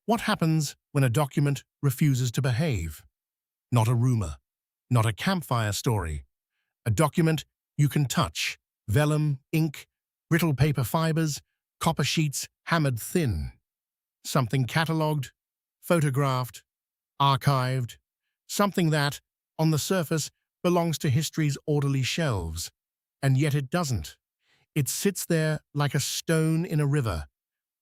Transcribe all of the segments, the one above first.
What happens when a document refuses to behave? Not a rumor, not a campfire story. A document you can touch, vellum, ink, brittle paper fibers, copper sheets hammered thin. Something catalogued, photographed, archived, something that, on the surface, belongs to history's orderly shelves. And yet it doesn't. It sits there like a stone in a river,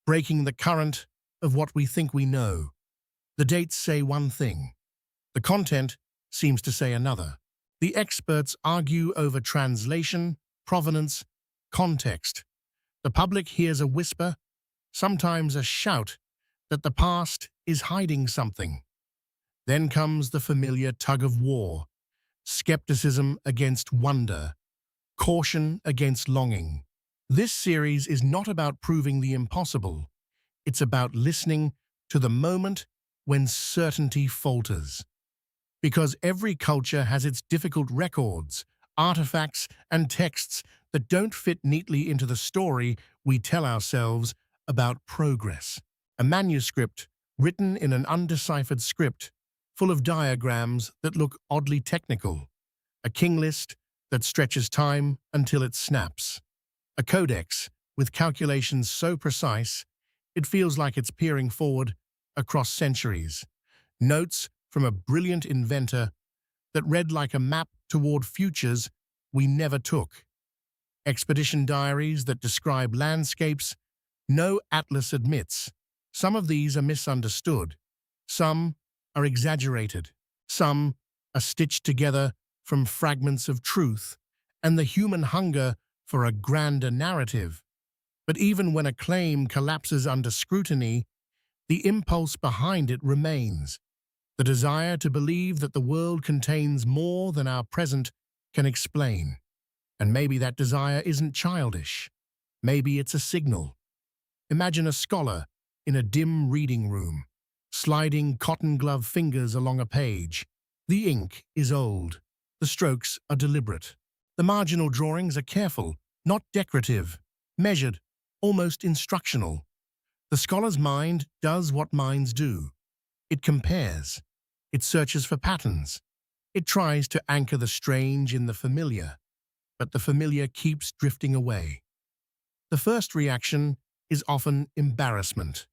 breaking the current of what we think we know. The dates say one thing. The content seems to say another. The experts argue over translation, provenance, context. The public hears a whisper, sometimes a shout, that the past is hiding something. Then comes the familiar tug-of-war, skepticism against wonder, caution against longing. This series is not about proving the impossible. It's about listening to the moment when certainty falters. Because every culture has its difficult records, artifacts, and texts that don't fit neatly into the story we tell ourselves about progress. A manuscript written in an undeciphered script, full of diagrams that look oddly technical. A king list that stretches time until it snaps. A codex with calculations so precise, it feels like it's peering forward across centuries. Notes from a brilliant inventor that read like a map toward futures we never took. Expedition diaries that describe landscapes no atlas admits. Some of these are misunderstood. Some are exaggerated. Some are stitched together from fragments of truth and the human hunger for a grander narrative. But even when a claim collapses under scrutiny, the impulse behind it remains. The desire to believe that the world contains more than our present can explain. And maybe that desire isn't childish. Maybe it's a signal. Imagine a scholar in a dim reading room, sliding cotton-glove fingers along a page. The ink is old. The strokes are deliberate. The marginal drawings are careful, not decorative, measured, almost instructional. The scholar's mind does what minds do. It compares. It searches for patterns. It tries to anchor the strange in the familiar, but the familiar keeps drifting away. The first reaction is often embarrassment,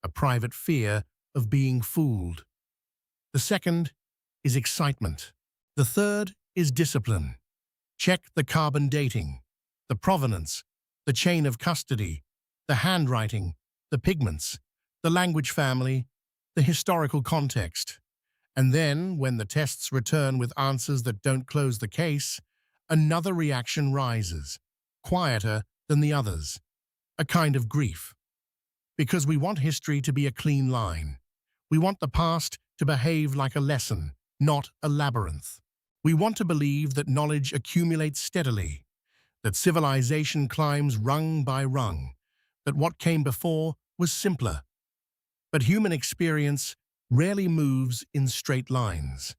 a private fear of being fooled. The second is excitement. The third is discipline. Check the carbon dating, the provenance, the chain of custody, the handwriting, the pigments, the language family, the historical context. And then, when the tests return with answers that don't close the case, another reaction rises, quieter than the others, a kind of grief. Because we want history to be a clean line. We want the past to behave like a lesson, not a labyrinth. We want to believe that knowledge accumulates steadily, that civilization climbs rung by rung, that what came before was simpler. But human experience rarely moves in straight lines.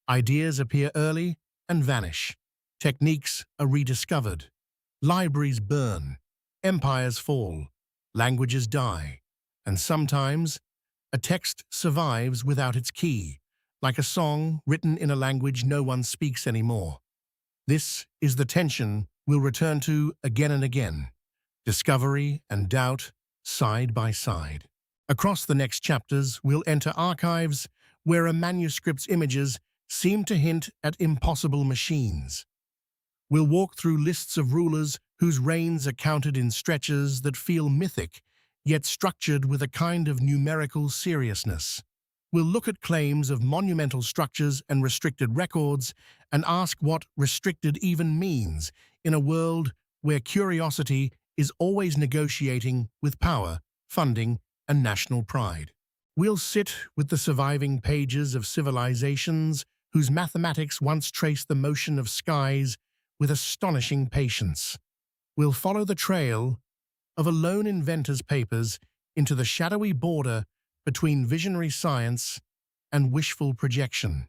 Ideas appear early and vanish. Techniques are rediscovered. Libraries burn. Empires fall. Languages die. And sometimes, a text survives without its key, like a song written in a language no one speaks anymore. This is the tension we'll return to again and again. Discovery and doubt side by side. Across the next chapters, we'll enter archives where a manuscript's images seem to hint at impossible machines. We'll walk through lists of rulers whose reigns are counted in stretches that feel mythic, yet structured with a kind of numerical seriousness. We'll look at claims of monumental structures and restricted records and ask what restricted even means in a world where curiosity is always negotiating with power, funding, and national pride. We'll sit with the surviving pages of civilizations whose mathematics once traced the motion of skies with astonishing patience. We'll follow the trail of a lone inventor's papers into the shadowy border between visionary science and wishful projection.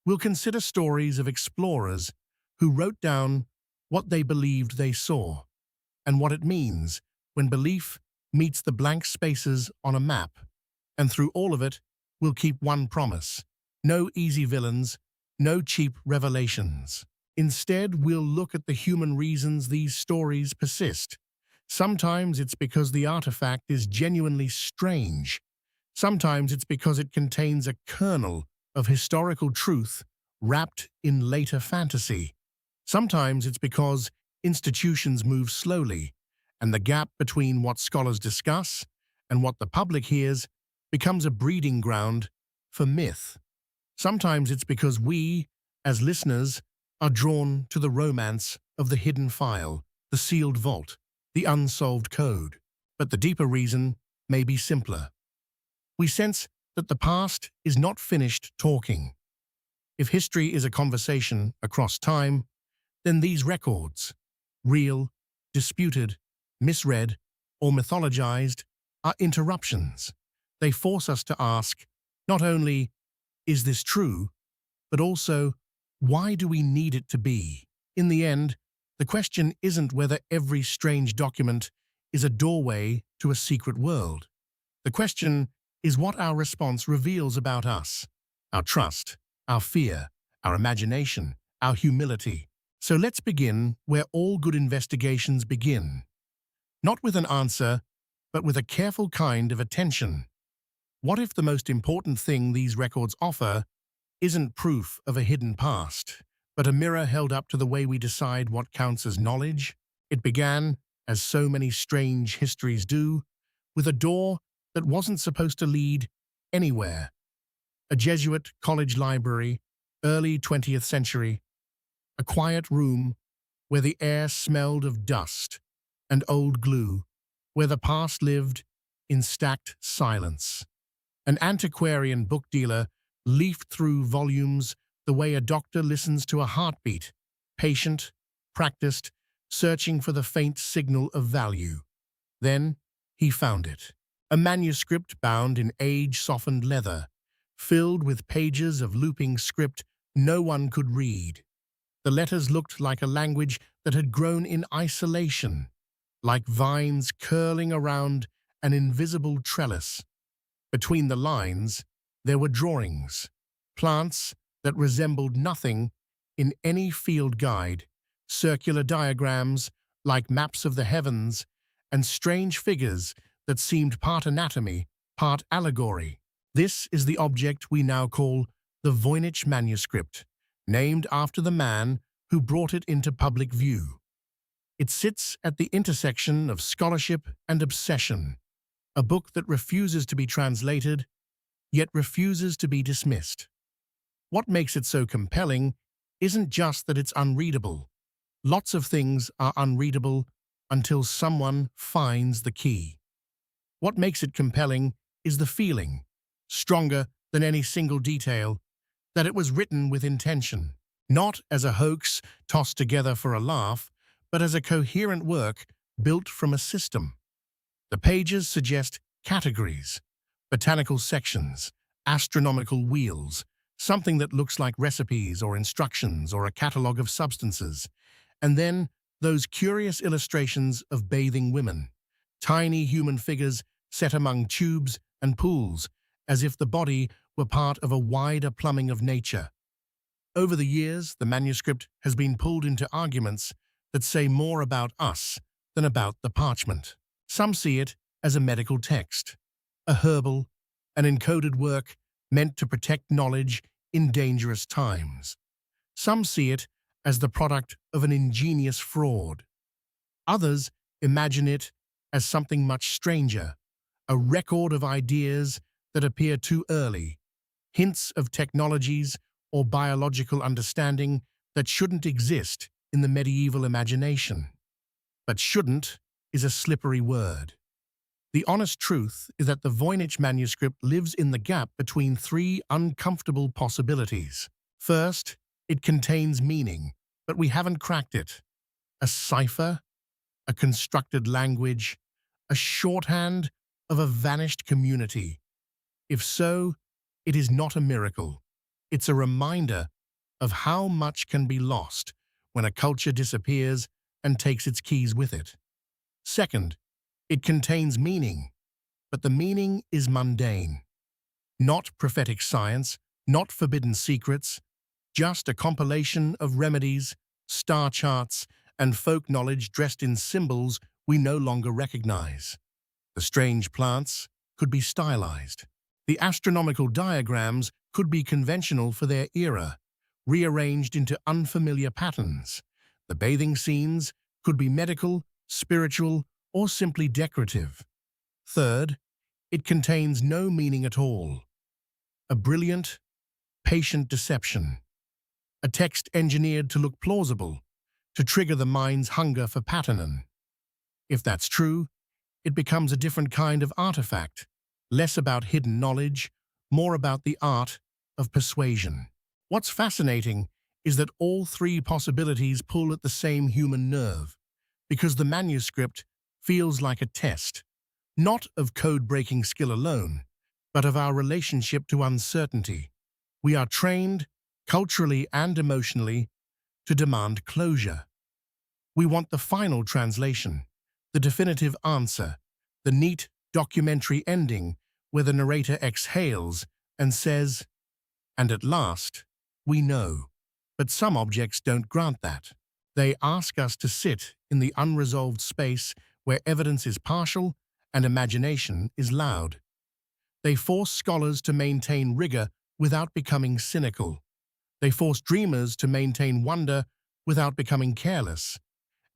We'll consider stories of explorers who wrote down what they believed they saw and what it means when belief meets the blank spaces on a map. And through all of it, we'll keep one promise: no easy villains, no cheap revelations. Instead, we'll look at the human reasons these stories persist. Sometimes it's because the artifact is genuinely strange. Sometimes it's because it contains a kernel of historical truth wrapped in later fantasy. Sometimes it's because institutions move slowly, and the gap between what scholars discuss and what the public hears becomes a breeding ground for myth. Sometimes it's because we, as listeners, are drawn to the romance of the hidden file, the sealed vault, the unsolved code. But the deeper reason may be simpler. We sense that the past is not finished talking. If history is a conversation across time, then these records, real, disputed, misread, or mythologized, are interruptions. They force us to ask, not only, is this true, but also, why do we need it to be? In the end, the question isn't whether every strange document is a doorway to a secret world. The question is what our response reveals about us, our trust, our fear, our imagination, our humility. So let's begin where all good investigations begin. Not with an answer, but with a careful kind of attention. What if the most important thing these records offer isn't proof of a hidden past, but a mirror held up to the way we decide what counts as knowledge? It began, as so many strange histories do, with a door that wasn't supposed to lead anywhere. A Jesuit college library, early 20th century. A quiet room where the air smelled of dust and old glue, where the past lived in stacked silence. An antiquarian book dealer leafed through volumes the way a doctor listens to a heartbeat, patient, practiced, searching for the faint signal of value. Then he found it. A manuscript bound in age-softened leather, filled with pages of looping script no one could read. The letters looked like a language that had grown in isolation, like vines curling around an invisible trellis. Between the lines, there were drawings, plants that resembled nothing in any field guide, circular diagrams like maps of the heavens, and strange figures that seemed part anatomy, part allegory. This is the object we now call the Voynich Manuscript, named after the man who brought it into public view. It sits at the intersection of scholarship and obsession, a book that refuses to be translated, yet refuses to be dismissed. What makes it so compelling isn't just that it's unreadable. Lots of things are unreadable until someone finds the key. What makes it compelling is the feeling, stronger than any single detail, that it was written with intention, not as a hoax tossed together for a laugh, but as a coherent work built from a system. The pages suggest categories, botanical sections, astronomical wheels, something that looks like recipes or instructions or a catalogue of substances, and then those curious illustrations of bathing women, tiny human figures set among tubes and pools, as if the body were part of a wider plumbing of nature. Over the years, the manuscript has been pulled into arguments that say more about us than about the parchment. Some see it as a medical text, a herbal, an encoded work meant to protect knowledge in dangerous times. Some see it as the product of an ingenious fraud. Others imagine it as something much stranger, a record of ideas that appear too early, hints of technologies or biological understanding that shouldn't exist in the medieval imagination. But shouldn't is a slippery word. The honest truth is that the Voynich manuscript lives in the gap between three uncomfortable possibilities. First, it contains meaning, but we haven't cracked it. A cipher, a constructed language, a shorthand of a vanished community. If so, it is not a miracle. It's a reminder of how much can be lost when a culture disappears and takes its keys with it. Second, it contains meaning, but the meaning is mundane. Not prophetic science, not forbidden secrets, just a compilation of remedies, star charts, and folk knowledge dressed in symbols we no longer recognize. The strange plants could be stylized. The astronomical diagrams could be conventional for their era, rearranged into unfamiliar patterns. The bathing scenes could be medical, spiritual, or simply decorative. Third, it contains no meaning at all. A brilliant, patient deception. A text engineered to look plausible, to trigger the mind's hunger for pattern. If that's true, it becomes a different kind of artifact, less about hidden knowledge, more about the art of persuasion. What's fascinating is that all three possibilities pull at the same human nerve, because the manuscript feels like a test, not of code-breaking skill alone, but of our relationship to uncertainty. We are trained, culturally and emotionally, to demand closure. We want the final translation, the definitive answer, the neat documentary ending where the narrator exhales and says, "And at last, we know." But some objects don't grant that. They ask us to sit in the unresolved space where evidence is partial and imagination is loud. They force scholars to maintain rigor without becoming cynical. They force dreamers to maintain wonder without becoming careless.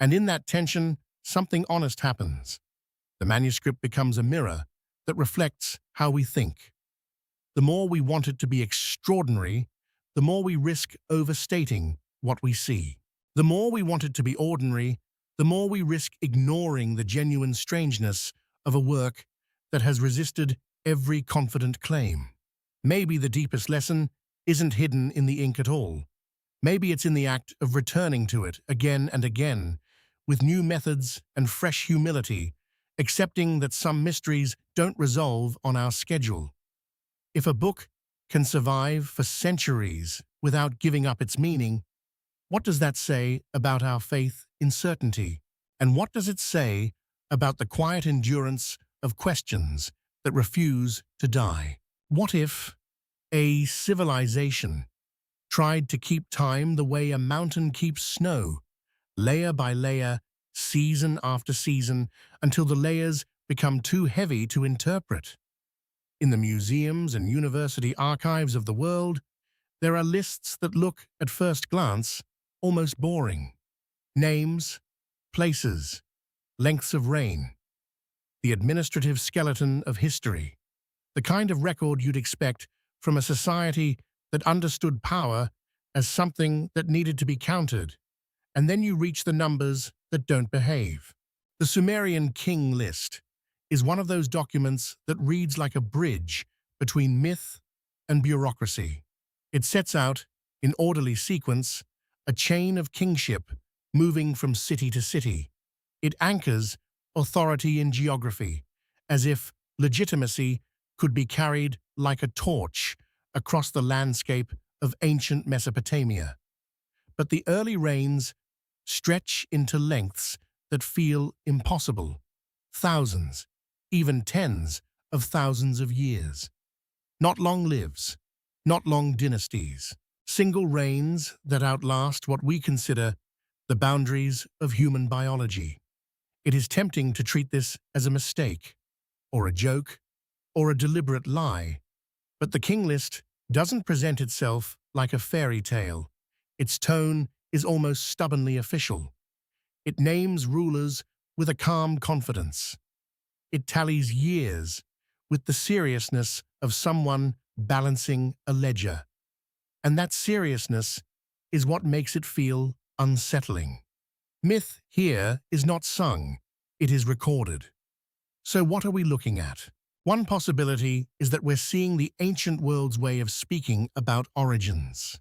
And in that tension, something honest happens. The manuscript becomes a mirror that reflects how we think. The more we want it to be extraordinary, the more we risk overstating what we see. The more we want it to be ordinary, the more we risk ignoring the genuine strangeness of a work that has resisted every confident claim. Maybe the deepest lesson isn't hidden in the ink at all. Maybe it's in the act of returning to it again and again, with new methods and fresh humility, accepting that some mysteries don't resolve on our schedule. If a book can survive for centuries without giving up its meaning, what does that say about our faith in certainty? And what does it say about the quiet endurance of questions that refuse to die? What if a civilization tried to keep time the way a mountain keeps snow, layer by layer, season after season, until the layers become too heavy to interpret? In the museums and university archives of the world, there are lists that look, at first glance, almost boring. Names, places, lengths of reign. The administrative skeleton of history. The kind of record you'd expect from a society that understood power as something that needed to be counted, and then you reach the numbers that don't behave. The Sumerian King List is one of those documents that reads like a bridge between myth and bureaucracy. It sets out, in orderly sequence, a chain of kingship moving from city to city. It anchors authority in geography, as if legitimacy could be carried like a torch across the landscape of ancient Mesopotamia. But the early reigns stretch into lengths that feel impossible, thousands, even tens of thousands of years. Not long lives, not long dynasties, single reigns that outlast what we consider the boundaries of human biology. It is tempting to treat this as a mistake, or a joke, or a deliberate lie, but the King List doesn't present itself like a fairy tale. Its tone is almost stubbornly official. It names rulers with a calm confidence. It tallies years with the seriousness of someone balancing a ledger. And that seriousness is what makes it feel unsettling. Myth here is not sung, it is recorded. So what are we looking at? One possibility is that we're seeing the ancient world's way of speaking about origins.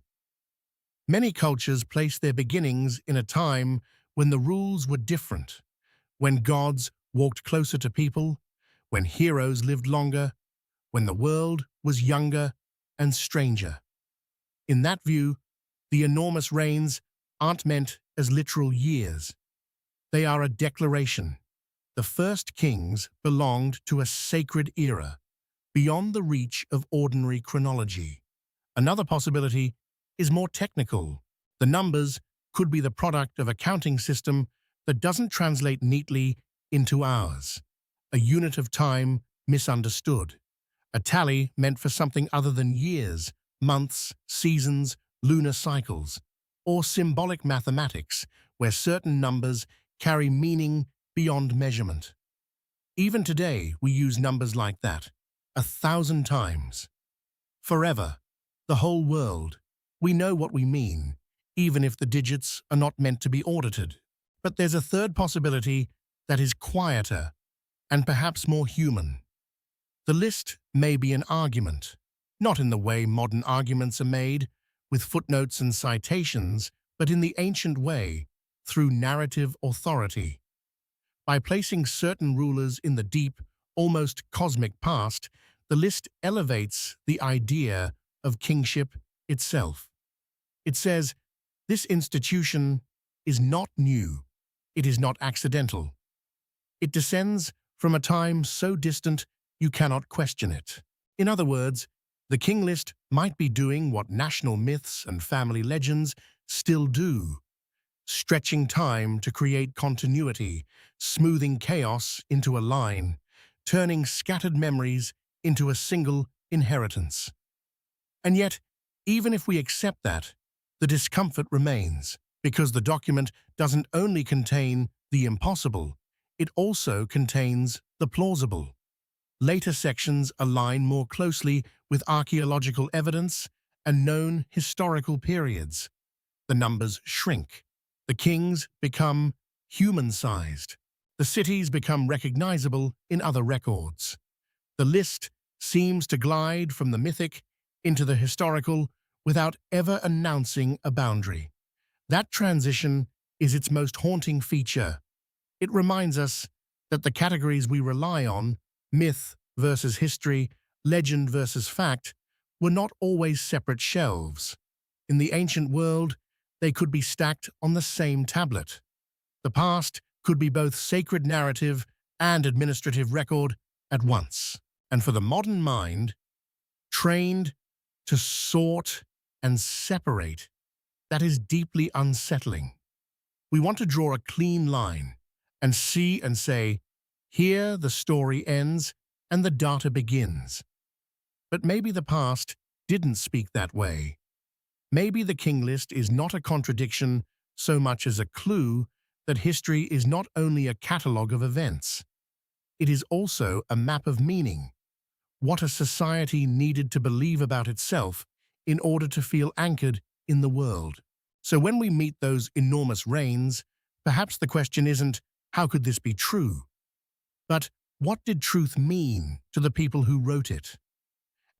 Many cultures place their beginnings in a time when the rules were different, when gods walked closer to people, when heroes lived longer, when the world was younger and stranger. In that view, the enormous reigns aren't meant as literal years. They are a declaration. The first kings belonged to a sacred era, beyond the reach of ordinary chronology. Another possibility is more technical. The numbers could be the product of a counting system that doesn't translate neatly into hours, a unit of time misunderstood, a tally meant for something other than years, months, seasons, lunar cycles, or symbolic mathematics where certain numbers carry meaning beyond measurement. Even today, we use numbers like that, 1,000 times. Forever, the whole world. We know what we mean, even if the digits are not meant to be audited. But there's a third possibility that is quieter and perhaps more human. The list may be an argument, not in the way modern arguments are made, with footnotes and citations, but in the ancient way, through narrative authority. By placing certain rulers in the deep, almost cosmic past, the list elevates the idea of kingship itself. It says, this institution is not new, it is not accidental. It descends from a time so distant you cannot question it. In other words, the King List might be doing what national myths and family legends still do, stretching time to create continuity, smoothing chaos into a line, turning scattered memories into a single inheritance. And yet, even if we accept that, the discomfort remains, because the document doesn't only contain the impossible, it also contains the plausible. Later sections align more closely with archaeological evidence and known historical periods. The numbers shrink. The kings become human-sized. The cities become recognizable in other records. The list seems to glide from the mythic into the historical without ever announcing a boundary. That transition is its most haunting feature. It reminds us that the categories we rely on, myth versus history, legend versus fact, were not always separate shelves. In the ancient world, they could be stacked on the same tablet. The past could be both sacred narrative and administrative record at once. And for the modern mind, trained to sort and separate, that is deeply unsettling. We want to draw a clean line and see and say, here the story ends and the data begins. But maybe the past didn't speak that way. Maybe the King List is not a contradiction so much as a clue that history is not only a catalogue of events. It is also a map of meaning, what a society needed to believe about itself in order to feel anchored in the world. So when we meet those enormous reigns, perhaps the question isn't, how could this be true? But what did truth mean to the people who wrote it?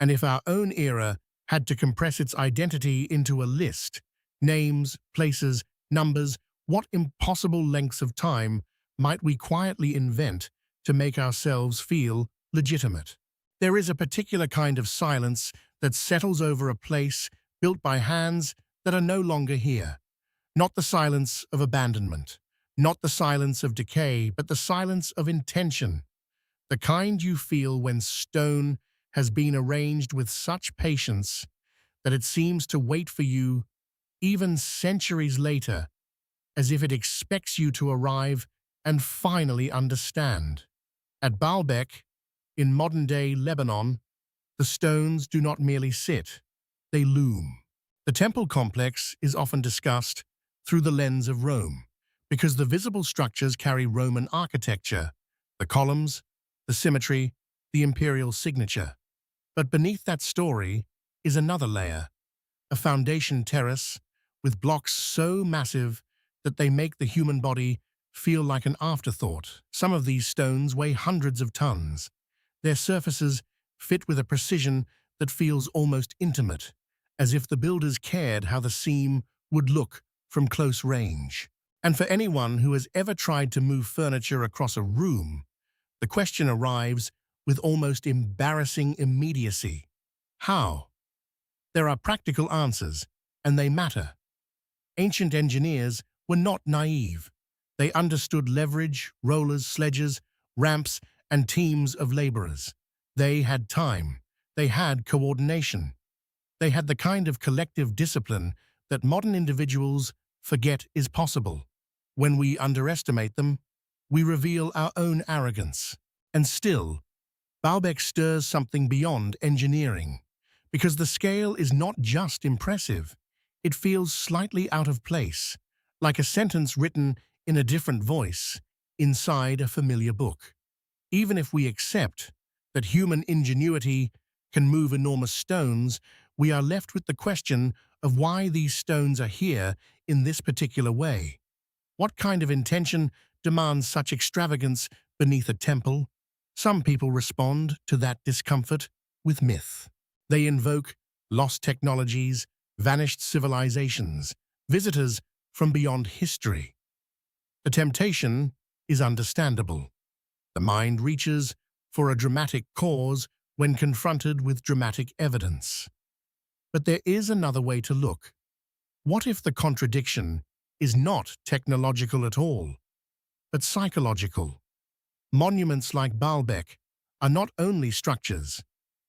And if our own era had to compress its identity into a list, names, places, numbers, what impossible lengths of time might we quietly invent to make ourselves feel legitimate? There is a particular kind of silence that settles over a place built by hands that are no longer here. Not the silence of abandonment, not the silence of decay, but the silence of intention. The kind you feel when stone has been arranged with such patience that it seems to wait for you even centuries later, as if it expects you to arrive and finally understand. At Baalbek, in modern-day Lebanon, the stones do not merely sit, they loom. The temple complex is often discussed through the lens of Rome, because the visible structures carry Roman architecture, the columns, the symmetry, the imperial signature. But beneath that story is another layer, a foundation terrace with blocks so massive that they make the human body feel like an afterthought. Some of these stones weigh hundreds of tons. Their surfaces fit with a precision that feels almost intimate, as if the builders cared how the seam would look from close range. And for anyone who has ever tried to move furniture across a room, the question arrives with almost embarrassing immediacy. How? There are practical answers, and they matter. Ancient engineers were not naive. They understood leverage, rollers, sledges, ramps, and teams of laborers. They had time. They had coordination. They had the kind of collective discipline that modern individuals forget is possible. When we underestimate them, we reveal our own arrogance. And still, Baalbek stirs something beyond engineering, because the scale is not just impressive, it feels slightly out of place, like a sentence written in a different voice inside a familiar book. Even if we accept that human ingenuity can move enormous stones, we are left with the question of why these stones are here in this particular way. What kind of intention demands such extravagance beneath a temple? Some people respond to that discomfort with myth. They invoke lost technologies, vanished civilizations, visitors from beyond history. The temptation is understandable. The mind reaches for a dramatic cause when confronted with dramatic evidence. But there is another way to look. What if the contradiction is not technological at all, but psychological? Monuments like Baalbek are not only structures,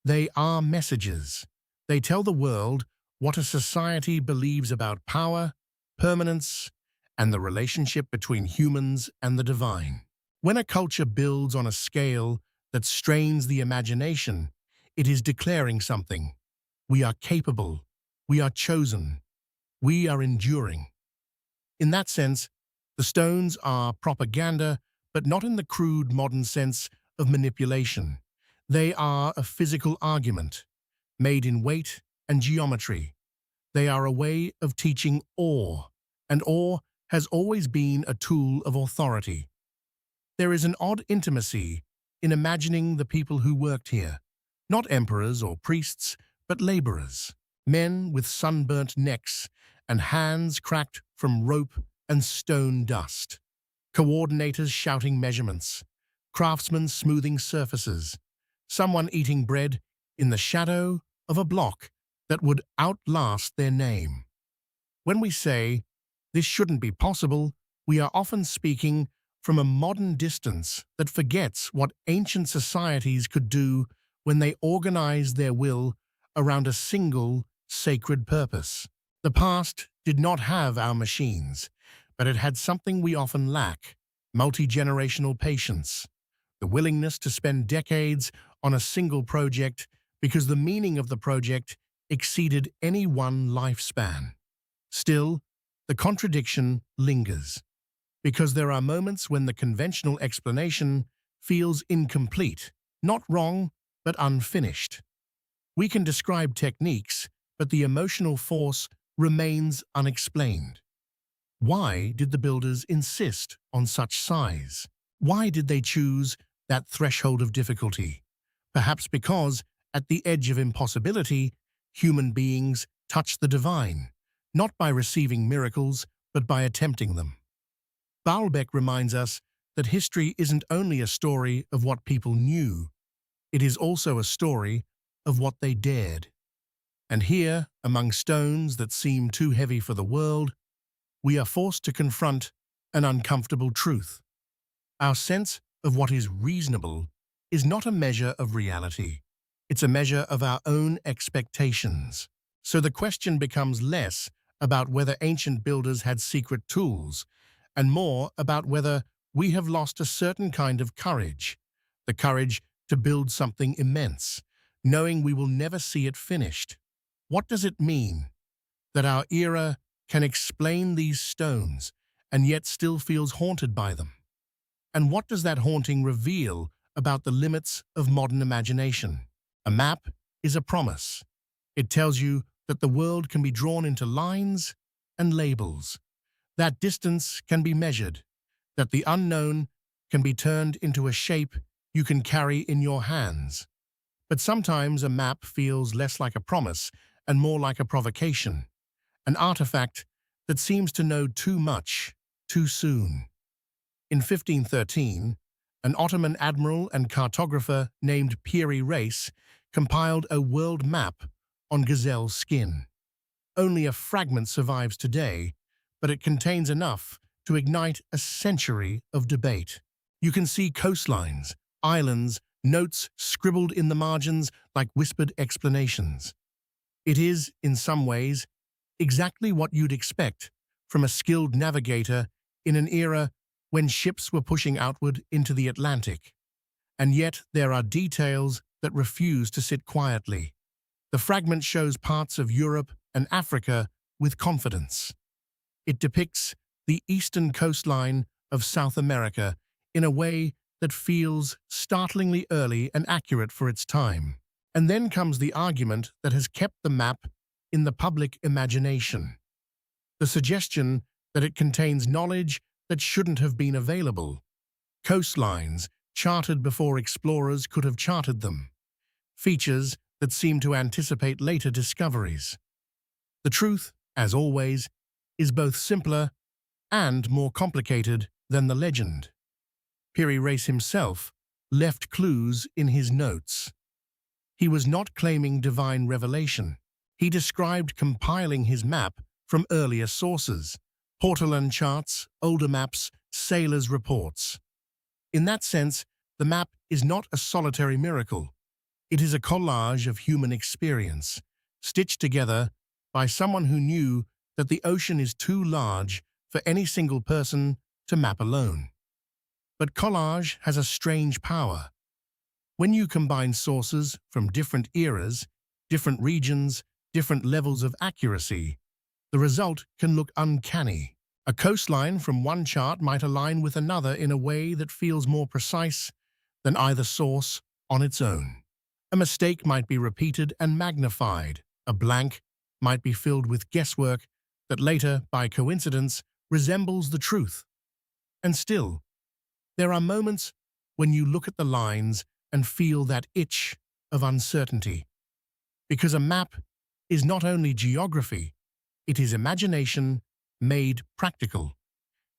they are messages. They tell the world what a society believes about power, permanence, and the relationship between humans and the divine. When a culture builds on a scale that strains the imagination, it is declaring something. We are capable, we are chosen, we are enduring. In that sense, the stones are propaganda, but not in the crude modern sense of manipulation. They are a physical argument, made in weight and geometry. They are a way of teaching awe, and awe has always been a tool of authority. There is an odd intimacy in imagining the people who worked here, not emperors or priests, but laborers, men with sunburnt necks and hands cracked from rope and stone dust. Coordinators shouting measurements, craftsmen smoothing surfaces, someone eating bread in the shadow of a block that would outlast their name. When we say, "This shouldn't be possible," we are often speaking from a modern distance that forgets what ancient societies could do when they organized their will around a single sacred purpose. The past did not have our machines, but it had something we often lack: multi-generational patience, the willingness to spend decades on a single project because the meaning of the project exceeded any one lifespan. Still, the contradiction lingers, because there are moments when the conventional explanation feels incomplete, not wrong, but unfinished. We can describe techniques, but the emotional force remains unexplained. Why did the builders insist on such size? Why did they choose that threshold of difficulty? Perhaps because, at the edge of impossibility, human beings touch the divine, not by receiving miracles, but by attempting them. Baalbek reminds us that history isn't only a story of what people knew, it is also a story of what they dared. And here, among stones that seem too heavy for the world, we are forced to confront an uncomfortable truth. Our sense of what is reasonable is not a measure of reality. It's a measure of our own expectations. So the question becomes less about whether ancient builders had secret tools, and more about whether we have lost a certain kind of courage, the courage to build something immense, knowing we will never see it finished. What does it mean that our era can explain these stones and yet still feels haunted by them? And what does that haunting reveal about the limits of modern imagination? A map is a promise. It tells you that the world can be drawn into lines and labels, that distance can be measured, that the unknown can be turned into a shape you can carry in your hands. But sometimes a map feels less like a promise and more like a provocation, an artifact that seems to know too much, too soon. In 1513, an Ottoman admiral and cartographer named Piri Reis compiled a world map on gazelle skin. Only a fragment survives today, but it contains enough to ignite a century of debate. You can see coastlines, islands, notes scribbled in the margins like whispered explanations. It is, in some ways, exactly what you'd expect from a skilled navigator in an era when ships were pushing outward into the Atlantic. And yet there are details that refuse to sit quietly. The fragment shows parts of Europe and Africa with confidence. It depicts the eastern coastline of South America in a way that feels startlingly early and accurate for its time. And then comes the argument that has kept the map in the public imagination. The suggestion that it contains knowledge that shouldn't have been available. Coastlines charted before explorers could have charted them. Features that seem to anticipate later discoveries. The truth, as always, is both simpler and more complicated than the legend. Piri Reis himself left clues in his notes. He was not claiming divine revelation. He described compiling his map from earlier sources, portolan charts, older maps, sailors' reports. In that sense, the map is not a solitary miracle. It is a collage of human experience, stitched together by someone who knew that the ocean is too large for any single person to map alone. But collage has a strange power. When you combine sources from different eras, different regions, different levels of accuracy, the result can look uncanny. A coastline from one chart might align with another in a way that feels more precise than either source on its own. A mistake might be repeated and magnified. A blank might be filled with guesswork that later, by coincidence, resembles the truth. And still, there are moments when you look at the lines and feel that itch of uncertainty. Because a map is not only geography, it is imagination made practical.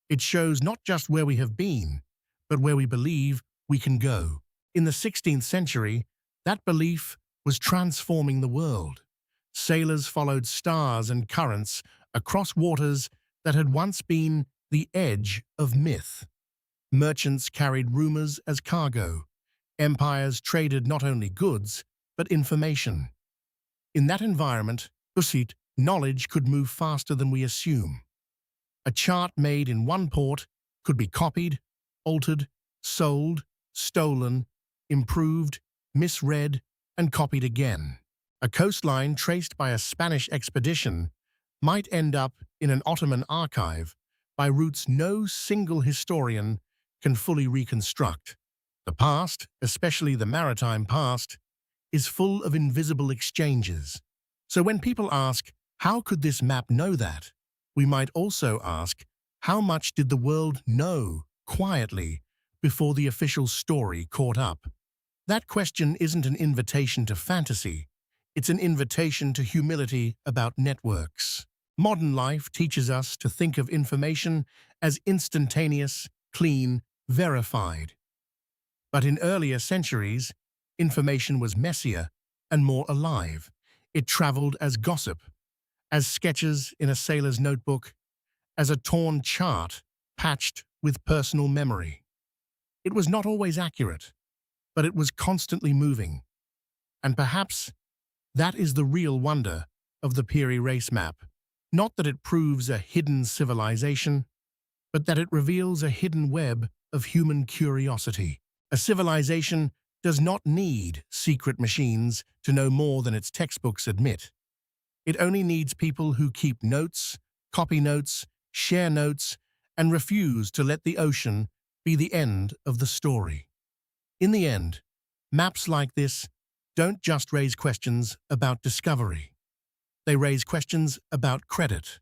It shows not just where we have been, but where we believe we can go. In the 16th century, that belief was transforming the world. Sailors followed stars and currents across waters that had once been the edge of myth. Merchants carried rumors as cargo. Empires traded not only goods, but information. In that environment, knowledge could move faster than we assume. A chart made in one port could be copied, altered, sold, stolen, improved, misread, and copied again. A coastline traced by a Spanish expedition might end up in an Ottoman archive by routes no single historian can fully reconstruct. The past, especially the maritime past, is full of invisible exchanges. So when people ask, how could this map know that? We might also ask, how much did the world know, quietly, before the official story caught up? That question isn't an invitation to fantasy. It's an invitation to humility about networks. Modern life teaches us to think of information as instantaneous, clean, verified. But in earlier centuries, information was messier and more alive. It traveled as gossip, as sketches in a sailor's notebook, as a torn chart patched with personal memory. It was not always accurate, but it was constantly moving. And perhaps that is the real wonder of the Piri Reis map. Not that it proves a hidden civilization, but that it reveals a hidden web of human curiosity. A civilization does not need secret machines to know more than its textbooks admit. It only needs people who keep notes, copy notes, share notes, and refuse to let the ocean be the end of the story. In the end, maps like this don't just raise questions about discovery. They raise questions about credit,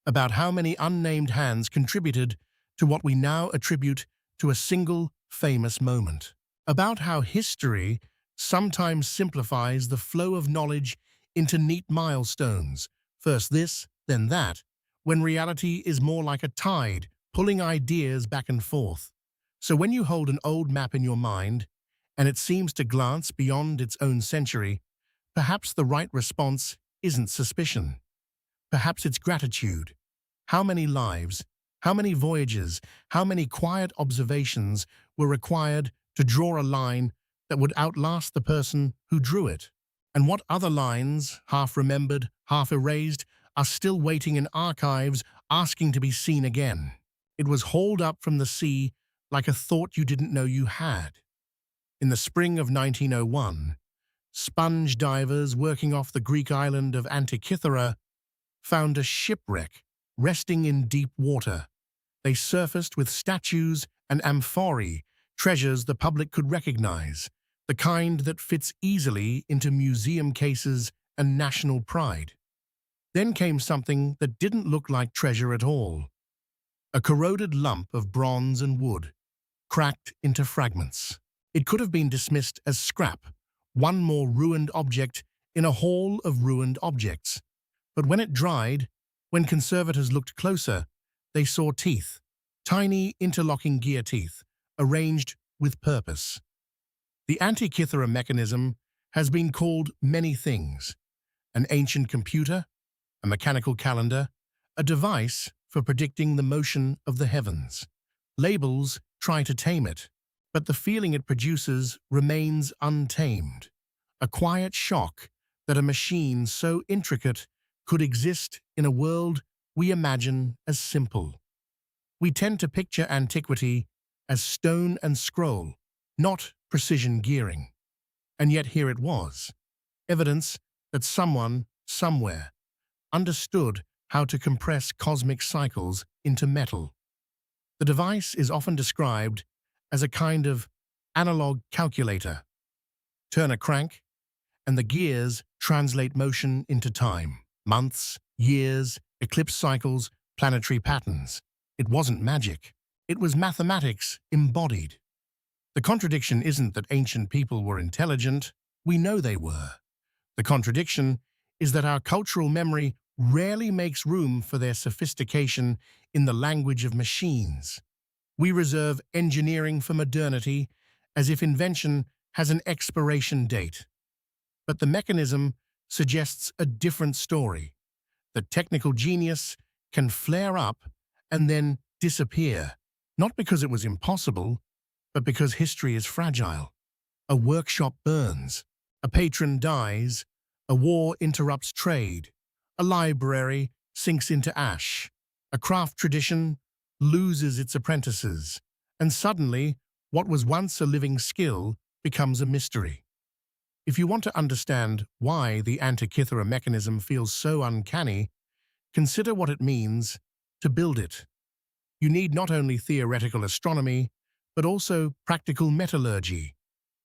about how many unnamed hands contributed to what we now attribute to a single famous moment, about how history sometimes simplifies the flow of knowledge into neat milestones, first this, then that, when reality is more like a tide, pulling ideas back and forth. So when you hold an old map in your mind, and it seems to glance beyond its own century, perhaps the right response isn't suspicion. Perhaps it's gratitude. How many lives, how many voyages, how many quiet observations were required to draw a line that would outlast the person who drew it. And what other lines, half remembered, half erased, are still waiting in archives, asking to be seen again? It was hauled up from the sea like a thought you didn't know you had. In the spring of 1901, sponge divers working off the Greek island of Antikythera found a shipwreck resting in deep water. They surfaced with statues and amphorae, treasures the public could recognize, the kind that fits easily into museum cases and national pride. Then came something that didn't look like treasure at all. A corroded lump of bronze and wood, cracked into fragments. It could have been dismissed as scrap, one more ruined object in a hall of ruined objects. But when it dried, when conservators looked closer, they saw teeth, tiny interlocking gear teeth, arranged with purpose. The Antikythera Mechanism has been called many things: an ancient computer, a mechanical calendar, a device for predicting the motion of the heavens. Labels try to tame it, but the feeling it produces remains untamed. A quiet shock that a machine so intricate could exist in a world we imagine as simple. We tend to picture antiquity as stone and scroll, not precision gearing. And yet here it was, evidence that someone, somewhere, understood how to compress cosmic cycles into metal. The device is often described as a kind of analog calculator. Turn a crank, and the gears translate motion into time. Months, years, eclipse cycles, planetary patterns. It wasn't magic. It was mathematics embodied. The contradiction isn't that ancient people were intelligent. We know they were. The contradiction is that our cultural memory rarely makes room for their sophistication in the language of machines. We reserve engineering for modernity as if invention has an expiration date. But the mechanism suggests a different story, that technical genius can flare up and then disappear, not because it was impossible, but because history is fragile. A workshop burns, a patron dies, a war interrupts trade, a library sinks into ash, a craft tradition loses its apprentices, and suddenly what was once a living skill becomes a mystery. If you want to understand why the Antikythera Mechanism feels so uncanny, consider what it means to build it. You need not only theoretical astronomy, but also practical metallurgy.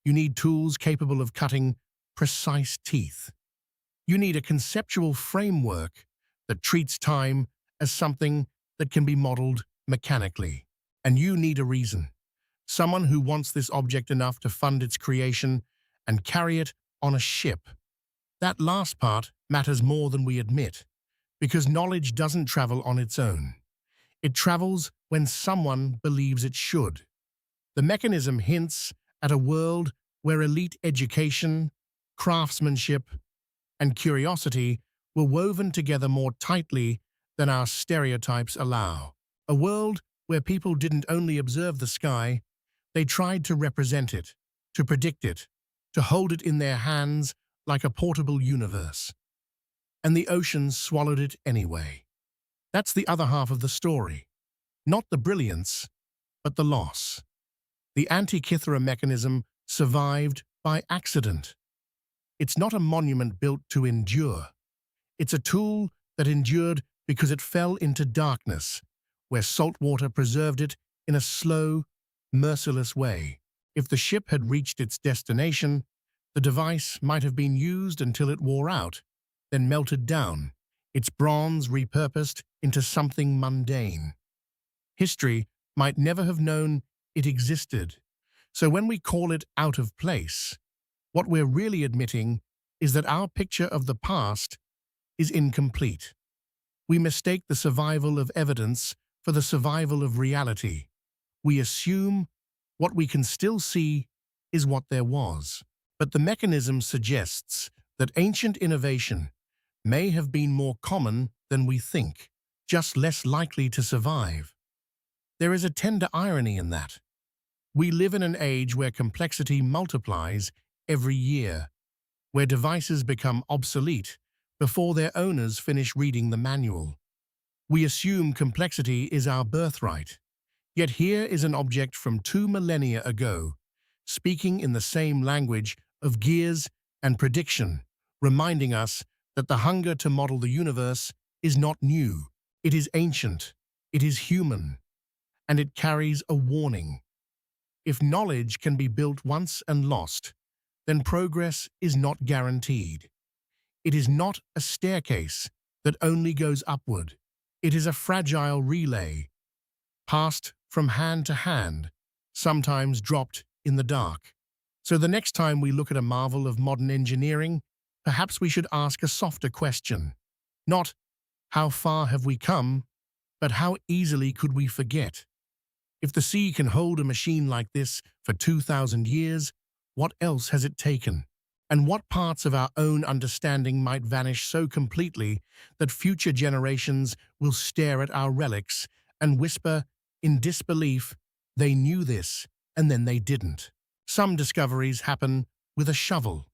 You need tools capable of cutting precise teeth. You need a conceptual framework that treats time as something that can be modeled mechanically. And you need a reason. Someone who wants this object enough to fund its creation and carry it on a ship. That last part matters more than we admit, because knowledge doesn't travel on its own. It travels when someone believes it should. The mechanism hints at a world where elite education, craftsmanship, and curiosity were woven together more tightly than our stereotypes allow. A world where people didn't only observe the sky, they tried to represent it, to predict it, to hold it in their hands like a portable universe. And the oceans swallowed it anyway. That's the other half of the story. Not the brilliance, but the loss. The Antikythera Mechanism survived by accident. It's not a monument built to endure. It's a tool that endured because it fell into darkness, where salt water preserved it in a slow, merciless way. If the ship had reached its destination, the device might have been used until it wore out, then melted down, its bronze repurposed into something mundane. History might never have known it existed. So when we call it out of place, what we're really admitting is that our picture of the past is incomplete. We mistake the survival of evidence for the survival of reality. We assume what we can still see is what there was. But the mechanism suggests that ancient innovation may have been more common than we think, just less likely to survive. There is a tender irony in that. We live in an age where complexity multiplies every year, where devices become obsolete before their owners finish reading the manual. We assume complexity is our birthright, yet here is an object from 2 millennia ago, speaking in the same language of gears and prediction, reminding us that the hunger to model the universe is not new. It is ancient, it is human, and it carries a warning. If knowledge can be built once and lost, then progress is not guaranteed. It is not a staircase that only goes upward. It is a fragile relay, passed from hand to hand, sometimes dropped in the dark. So the next time we look at a marvel of modern engineering, perhaps we should ask a softer question. Not, how far have we come, but how easily could we forget? If the sea can hold a machine like this for 2,000 years, what else has it taken? And what parts of our own understanding might vanish so completely that future generations will stare at our relics and whisper in disbelief, they knew this, and then they didn't. Some discoveries happen with a shovel.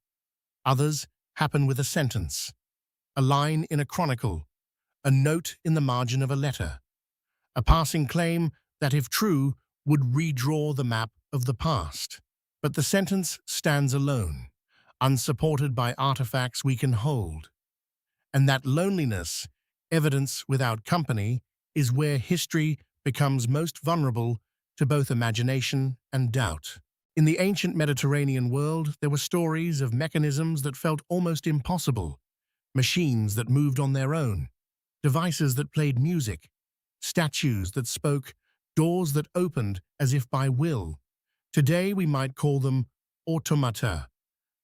Others happen with a sentence, a line in a chronicle, a note in the margin of a letter, a passing claim that, if true, would redraw the map of the past. But the sentence stands alone, unsupported by artifacts we can hold. And that loneliness, evidence without company, is where history becomes most vulnerable to both imagination and doubt. In the ancient Mediterranean world, there were stories of mechanisms that felt almost impossible, machines that moved on their own, devices that played music, statues that spoke, doors that opened as if by will. Today we might call them automata.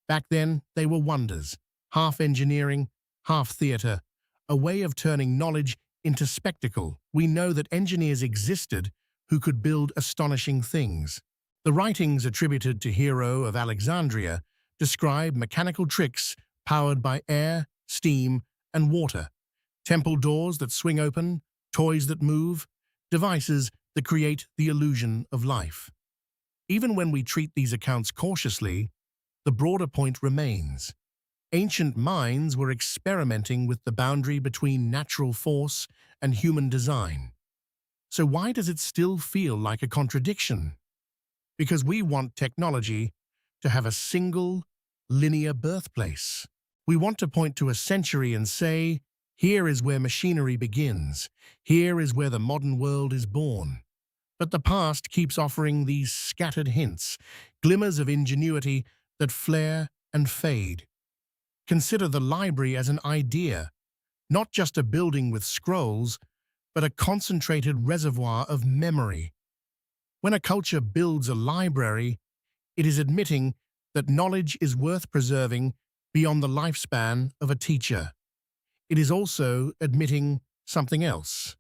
Back then they were wonders, half engineering, half theatre, a way of turning knowledge into spectacle. We know that engineers existed who could build astonishing things. The writings attributed to Hero of Alexandria describe mechanical tricks powered by air, steam, and water, temple doors that swing open, toys that move, devices that create the illusion of life. Even when we treat these accounts cautiously, the broader point remains. Ancient minds were experimenting with the boundary between natural force and human design. So why does it still feel like a contradiction? Because we want technology to have a single, linear birthplace. We want to point to a century and say, here is where machinery begins. Here is where the modern world is born. But the past keeps offering these scattered hints, glimmers of ingenuity that flare and fade. Consider the library as an idea, not just a building with scrolls, but a concentrated reservoir of memory. When a culture builds a library, it is admitting that knowledge is worth preserving beyond the lifespan of a teacher. It is also admitting something else,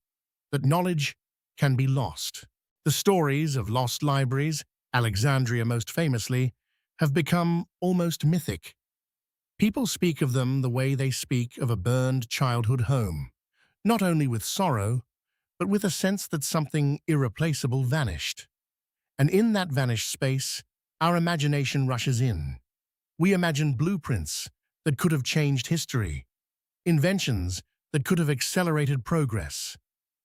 that knowledge can be lost. The stories of lost libraries, Alexandria most famously, have become almost mythic. People speak of them the way they speak of a burned childhood home, not only with sorrow, but with a sense that something irreplaceable vanished. And in that vanished space, our imagination rushes in. We imagine blueprints that could have changed history, inventions that could have accelerated progress,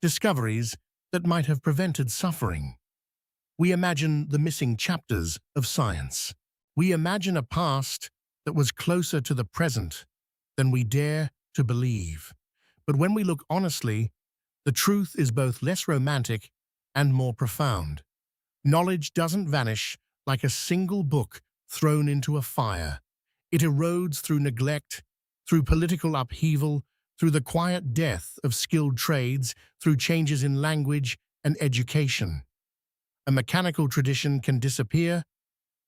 discoveries that might have prevented suffering. We imagine the missing chapters of science. We imagine a past that was closer to the present than we dare to believe. But when we look honestly, the truth is both less romantic and more profound. Knowledge doesn't vanish like a single book thrown into a fire. It erodes through neglect, through political upheaval, through the quiet death of skilled trades, through changes in language and education. A mechanical tradition can disappear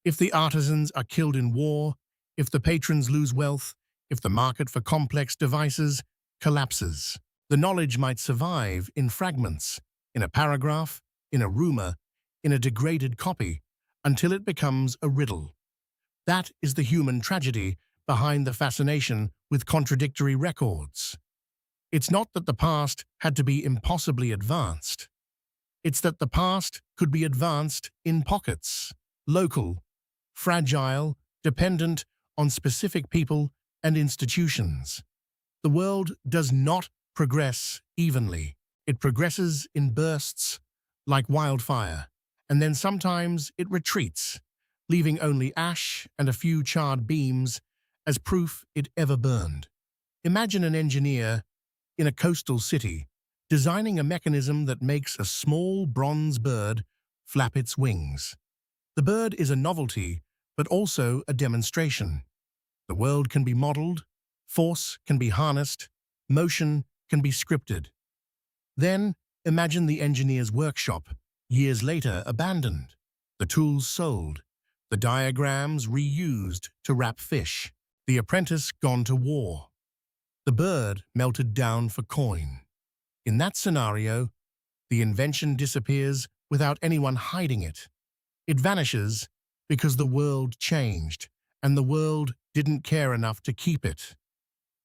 if the artisans are killed in war, if the patrons lose wealth, if the market for complex devices collapses. The knowledge might survive in fragments, in a paragraph, in a rumor, in a degraded copy, until it becomes a riddle. That is the human tragedy behind the fascination with contradictory records. It's not that the past had to be impossibly advanced. It's that the past could be advanced in pockets, local, fragile, dependent on specific people and institutions. The world does not progress evenly. It progresses in bursts, like wildfire, and then sometimes it retreats, leaving only ash and a few charred beams as proof it ever burned. Imagine an engineer in a coastal city designing a mechanism that makes a small bronze bird flap its wings. The bird is a novelty, but also a demonstration. The world can be modeled, force can be harnessed, motion can be scripted. Then, imagine the engineer's workshop, years later abandoned, the tools sold, the diagrams reused to wrap fish, the apprentice gone to war, the bird melted down for coin. In that scenario, the invention disappears without anyone hiding it. It vanishes because the world changed, and the world didn't care enough to keep it.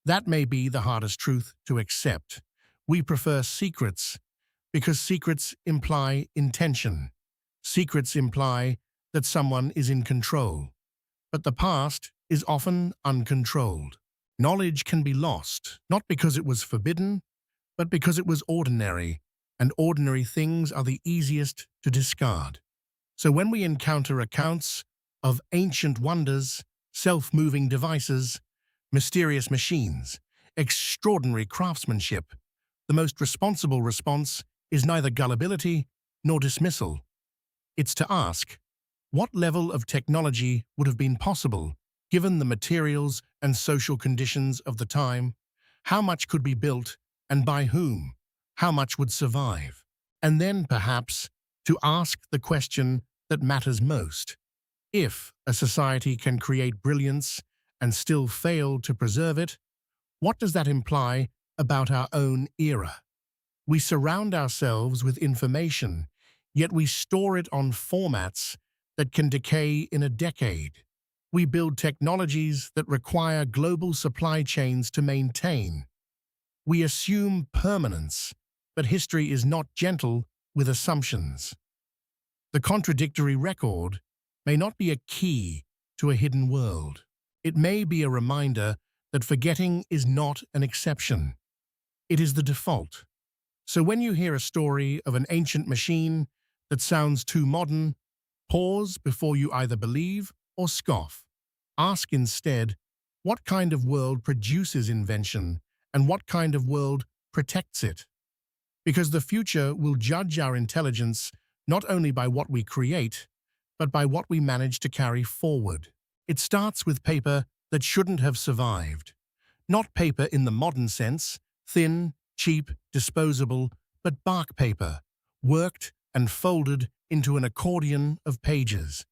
That may be the hardest truth to accept. We prefer secrets because secrets imply intention. Secrets imply that someone is in control. But the past is often uncontrolled. Knowledge can be lost, not because it was forbidden, but because it was ordinary, and ordinary things are the easiest to discard. So when we encounter accounts of ancient wonders, self-moving devices, mysterious machines, extraordinary craftsmanship, the most responsible response is neither gullibility nor dismissal. It's to ask, what level of technology would have been possible given the materials and social conditions of the time? How much could be built, and by whom? How much would survive? And then, perhaps, to ask the question that matters most. If a society can create brilliance and still fail to preserve it, what does that imply about our own era? We surround ourselves with information, yet we store it on formats that can decay in a decade. We build technologies that require global supply chains to maintain. We assume permanence, but history is not gentle with assumptions. The contradictory record may not be a key to a hidden world. It may be a reminder that forgetting is not an exception. It is the default. So when you hear a story of an ancient machine that sounds too modern, pause before you either believe or scoff. Ask instead, what kind of world produces invention and what kind of world protects it? Because the future will judge our intelligence not only by what we create, but by what we manage to carry forward. It starts with paper that shouldn't have survived. Not paper in the modern sense, thin, cheap, disposable, but bark paper, worked and folded into an accordion of pages.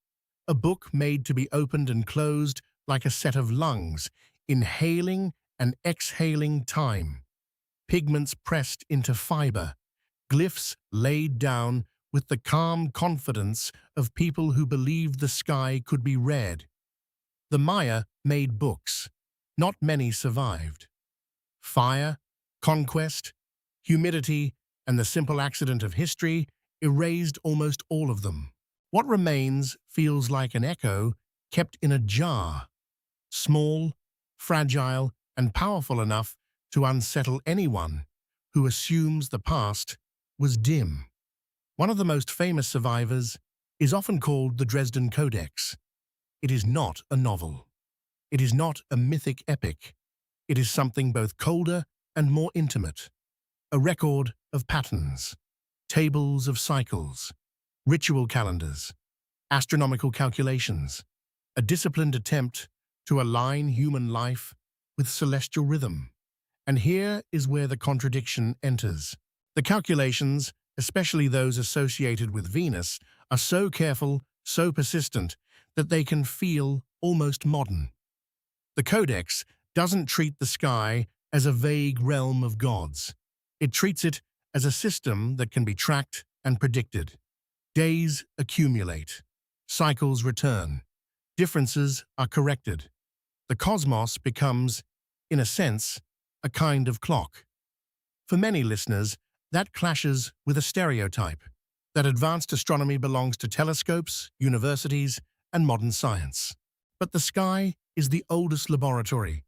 A book made to be opened and closed like a set of lungs, inhaling and exhaling time. Pigments pressed into fiber, glyphs laid down with the calm confidence of people who believed the sky could be read. The Maya made books. Not many survived. Fire, conquest, humidity, and the simple accident of history erased almost all of them. What remains feels like an echo kept in a jar, small, fragile, and powerful enough to unsettle anyone who assumes the past was dim. One of the most famous survivors is often called the Dresden Codex. It is not a novel. It is not a mythic epic. It is something both colder and more intimate. A record of patterns, tables of cycles, ritual calendars, astronomical calculations, a disciplined attempt to align human life with celestial rhythm. And here is where the contradiction enters. The calculations, especially those associated with Venus, are so careful, so persistent, that they can feel almost modern. The Codex doesn't treat the sky as a vague realm of gods. It treats it as a system that can be tracked and predicted. Days accumulate. Cycles return. Differences are corrected. The cosmos becomes, in a sense, a kind of clock. For many listeners, that clashes with a stereotype. that advanced astronomy belongs to telescopes, universities, and modern science. But the sky is the oldest laboratory.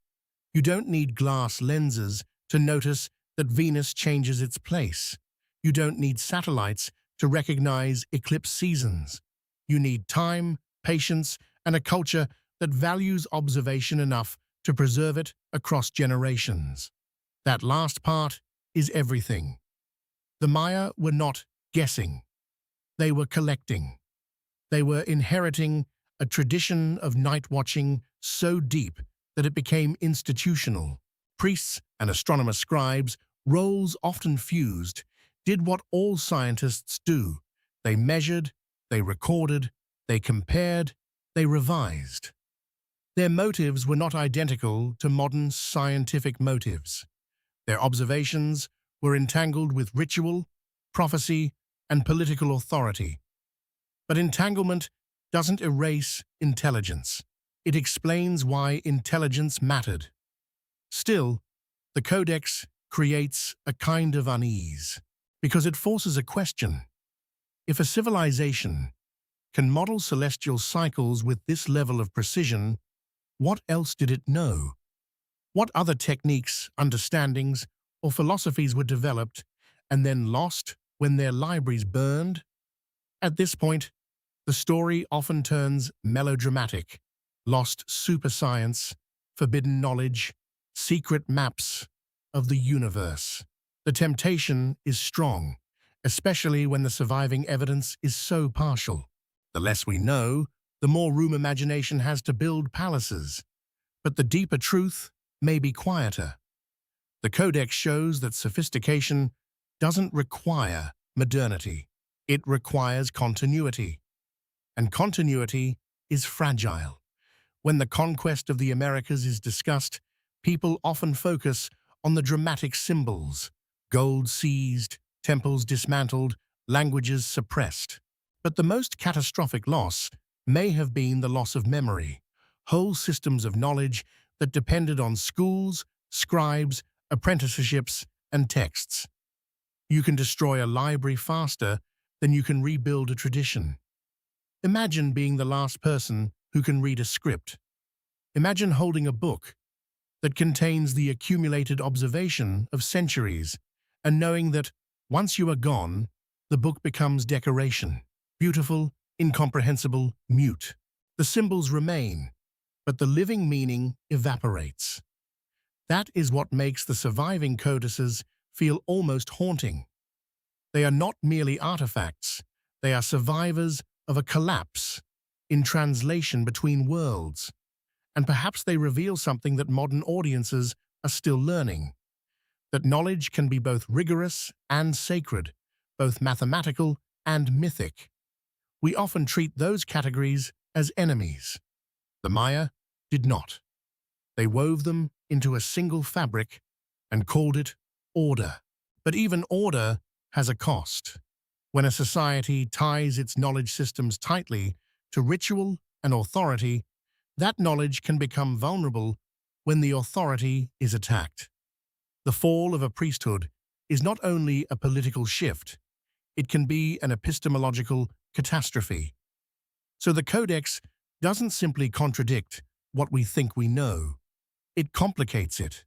You don't need glass lenses to notice that Venus changes its place. You don't need satellites to recognize eclipse seasons. You need time, patience, and a culture that values observation enough to preserve it across generations. That last part is everything. The Maya were not guessing. They were collecting. They were inheriting a tradition of night-watching so deep that it became institutional. Priests and astronomer scribes, roles often fused, did what all scientists do. They measured, they recorded, they compared, they revised. Their motives were not identical to modern scientific motives. Their observations were entangled with ritual, prophecy, and political authority. But entanglement doesn't erase intelligence. It explains why intelligence mattered. Still, the Codex creates a kind of unease, because it forces a question. If a civilization can model celestial cycles with this level of precision, what else did it know? What other techniques, understandings, or philosophies were developed and then lost when their libraries burned? At this point, the story often turns melodramatic. Lost superscience, forbidden knowledge, secret maps of the universe. The temptation is strong, especially when the surviving evidence is so partial. The less we know, the more room imagination has to build palaces. But the deeper truth may be quieter. The Codex shows that sophistication doesn't require modernity. It requires continuity. And continuity is fragile. When the conquest of the Americas is discussed, people often focus on the dramatic symbols: gold seized, temples dismantled, languages suppressed. But the most catastrophic loss may have been the loss of memory, whole systems of knowledge that depended on schools, scribes, apprenticeships, and texts. You can destroy a library faster than you can rebuild a tradition. Imagine being the last person who can read a script. Imagine holding a book that contains the accumulated observation of centuries and knowing that once you are gone, the book becomes decoration. Beautiful, incomprehensible, mute. The symbols remain, but the living meaning evaporates. That is what makes the surviving codices feel almost haunting. They are not merely artifacts, they are survivors of a collapse in translation between worlds. And perhaps they reveal something that modern audiences are still learning: that knowledge can be both rigorous and sacred, both mathematical and mythic. We often treat those categories as enemies. The Maya did not. They wove them into a single fabric and called it order. But even order has a cost. When a society ties its knowledge systems tightly to ritual and authority, that knowledge can become vulnerable when the authority is attacked. The fall of a priesthood is not only a political shift, it can be an epistemological catastrophe. So the Codex doesn't simply contradict what we think we know. It complicates it.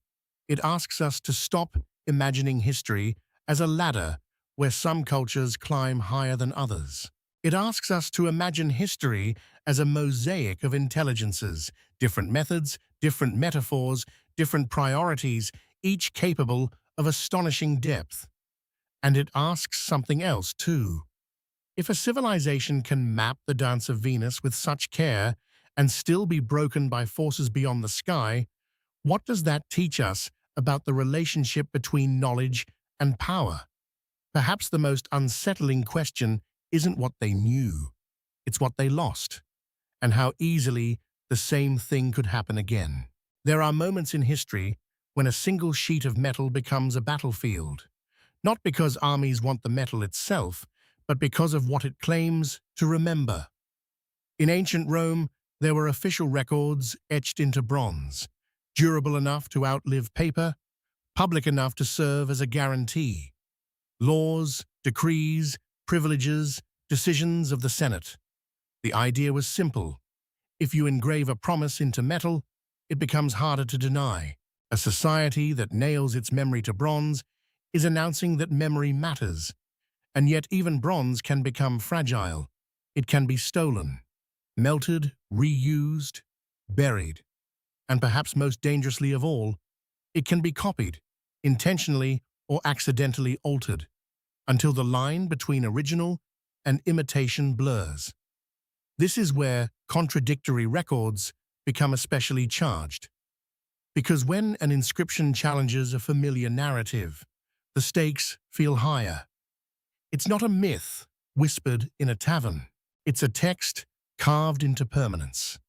It asks us to stop imagining history as a ladder where some cultures climb higher than others. It asks us to imagine history as a mosaic of intelligences, different methods, different metaphors, different priorities, each capable of astonishing depth. And it asks something else, too. If a civilization can map the dance of Venus with such care and still be broken by forces beyond the sky, what does that teach us about the relationship between knowledge and power? Perhaps the most unsettling question isn't what they knew, it's what they lost, and how easily the same thing could happen again. There are moments in history when a single sheet of metal becomes a battlefield, not because armies want the metal itself, but because of what it claims to remember. In ancient Rome, there were official records etched into bronze, durable enough to outlive paper, public enough to serve as a guarantee. Laws, decrees, privileges, decisions of the Senate. The idea was simple. If you engrave a promise into metal, it becomes harder to deny. A society that nails its memory to bronze is announcing that memory matters. And yet even bronze can become fragile. It can be stolen, melted, reused, buried. And perhaps most dangerously of all, it can be copied, intentionally or accidentally altered, until the line between original and imitation blurs. This is where contradictory records become especially charged. Because when an inscription challenges a familiar narrative, the stakes feel higher. It's not a myth whispered in a tavern. It's a text carved into permanence.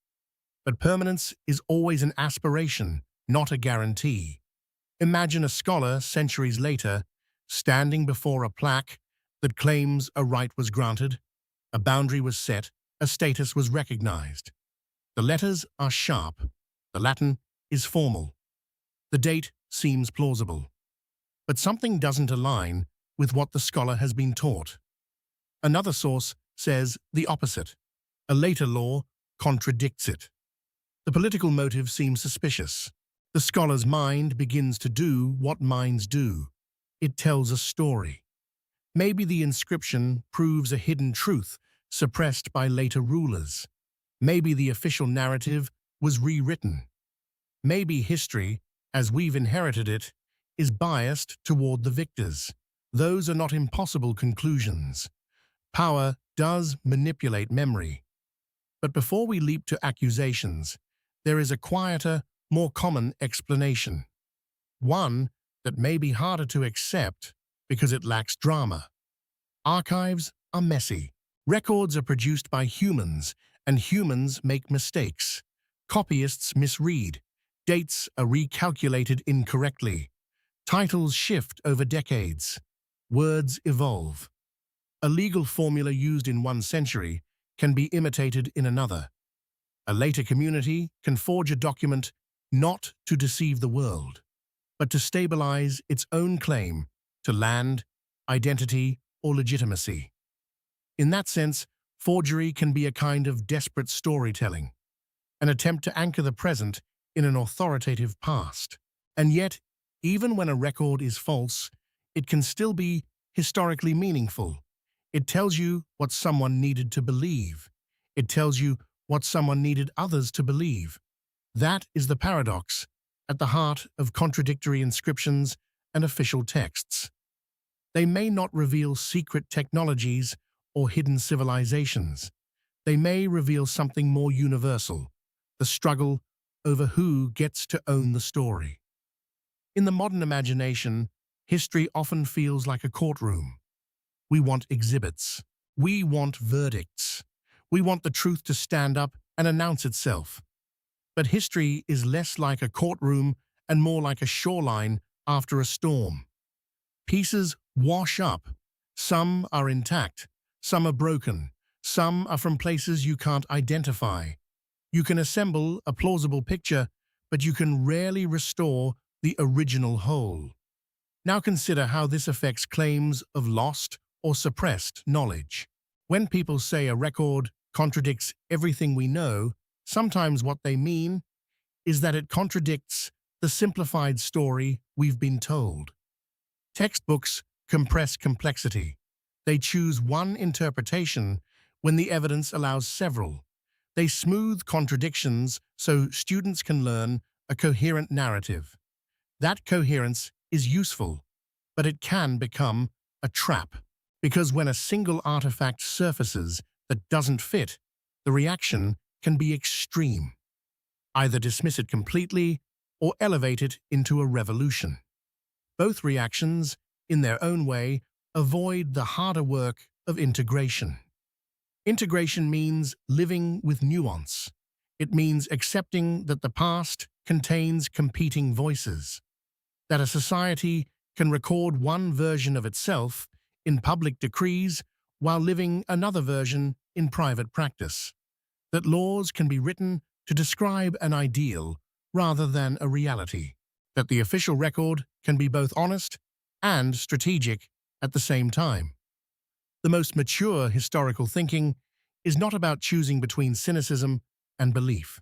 But permanence is always an aspiration, not a guarantee. Imagine a scholar centuries later standing before a plaque that claims a right was granted, a boundary was set, a status was recognized. The letters are sharp, the Latin is formal, the date seems plausible. But something doesn't align with what the scholar has been taught. Another source says the opposite. A later law contradicts it. The political motive seems suspicious. The scholar's mind begins to do what minds do. It tells a story. Maybe the inscription proves a hidden truth suppressed by later rulers. Maybe the official narrative was rewritten. Maybe history, as we've inherited it, is biased toward the victors. Those are not impossible conclusions. Power does manipulate memory. But before we leap to accusations, there is a quieter, more common explanation. One that may be harder to accept because it lacks drama. Archives are messy. Records are produced by humans, and humans make mistakes. Copyists misread. Dates are recalculated incorrectly. Titles shift over decades. Words evolve. A legal formula used in one century can be imitated in another. A later community can forge a document not to deceive the world, but to stabilize its own claim to land, identity, or legitimacy. In that sense, forgery can be a kind of desperate storytelling, an attempt to anchor the present in an authoritative past. And yet, even when a record is false, it can still be historically meaningful. It tells you what someone needed to believe. It tells you what someone needed others to believe. That is the paradox at the heart of contradictory inscriptions and official texts. They may not reveal secret technologies or hidden civilizations. They may reveal something more universal, the struggle over who gets to own the story. In the modern imagination, history often feels like a courtroom. We want exhibits. We want verdicts. We want the truth to stand up and announce itself. But history is less like a courtroom and more like a shoreline after a storm. Pieces wash up. Some are intact. Some are broken. Some are from places you can't identify. You can assemble a plausible picture, but you can rarely restore the original whole. Now consider how this affects claims of lost or suppressed knowledge. When people say a record contradicts everything we know, sometimes what they mean is that it contradicts the simplified story we've been told. Textbooks compress complexity. They choose one interpretation when the evidence allows several. They smooth contradictions so students can learn a coherent narrative. That coherence is useful, but it can become a trap. Because when a single artifact surfaces that doesn't fit, the reaction can be extreme. Either dismiss it completely or elevate it into a revolution. Both reactions, in their own way, avoid the harder work of integration. Integration means living with nuance. It means accepting that the past contains competing voices, that a society can record one version of itself in public decrees while living another version in private practice, that laws can be written to describe an ideal rather than a reality, that the official record can be both honest and strategic at the same time. The most mature historical thinking is not about choosing between cynicism and belief.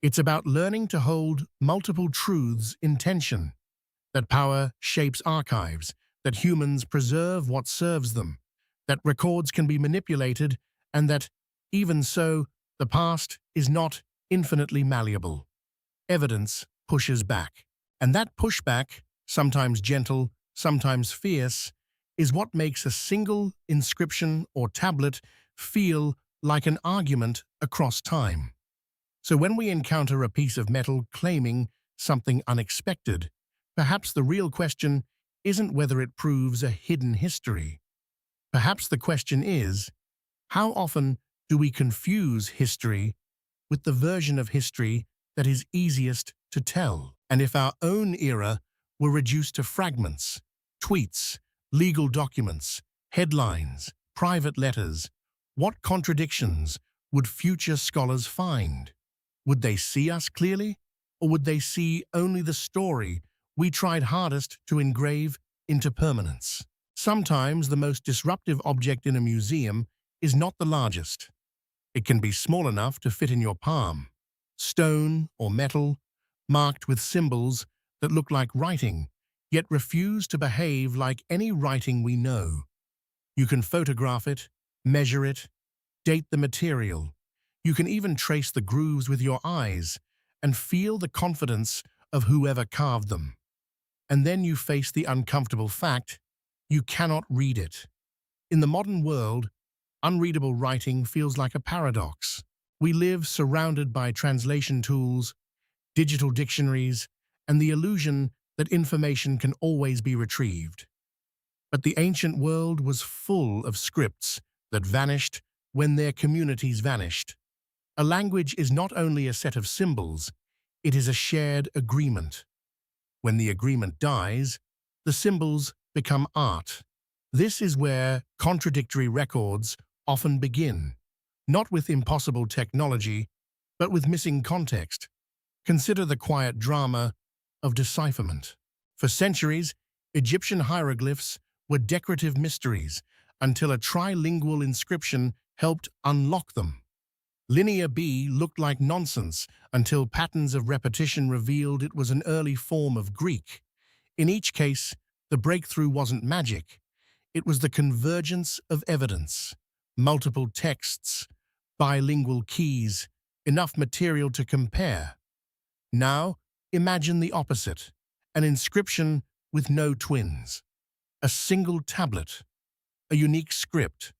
It's about learning to hold multiple truths in tension, that power shapes archives, that humans preserve what serves them, that records can be manipulated, and that, even so, the past is not infinitely malleable. Evidence pushes back. And that pushback, sometimes gentle, sometimes fierce, is what makes a single inscription or tablet feel like an argument across time. So when we encounter a piece of metal claiming something unexpected, perhaps the real question isn't whether it proves a hidden history. Perhaps the question is, how often do we confuse history with the version of history that is easiest to tell? And if our own era were reduced to fragments, tweets, legal documents, headlines, private letters, what contradictions would future scholars find? Would they see us clearly, or would they see only the story we tried hardest to engrave into permanence? Sometimes the most disruptive object in a museum is not the largest. It can be small enough to fit in your palm, stone or metal, marked with symbols that look like writing, yet refuse to behave like any writing we know. You can photograph it, measure it, date the material. You can even trace the grooves with your eyes and feel the confidence of whoever carved them. And then you face the uncomfortable fact: you cannot read it. In the modern world, unreadable writing feels like a paradox. We live surrounded by translation tools, digital dictionaries, and the illusion that information can always be retrieved. But the ancient world was full of scripts that vanished when their communities vanished. A language is not only a set of symbols, it is a shared agreement. When the agreement dies, the symbols become art. This is where contradictory records often begin, not with impossible technology, but with missing context. Consider the quiet drama of decipherment. For centuries, Egyptian hieroglyphs were decorative mysteries until a trilingual inscription helped unlock them. Linear B looked like nonsense until patterns of repetition revealed it was an early form of Greek. In each case, the breakthrough wasn't magic. It was the convergence of evidence, multiple texts, bilingual keys, enough material to compare. Now, imagine the opposite, an inscription with no twins, a single tablet, a unique script,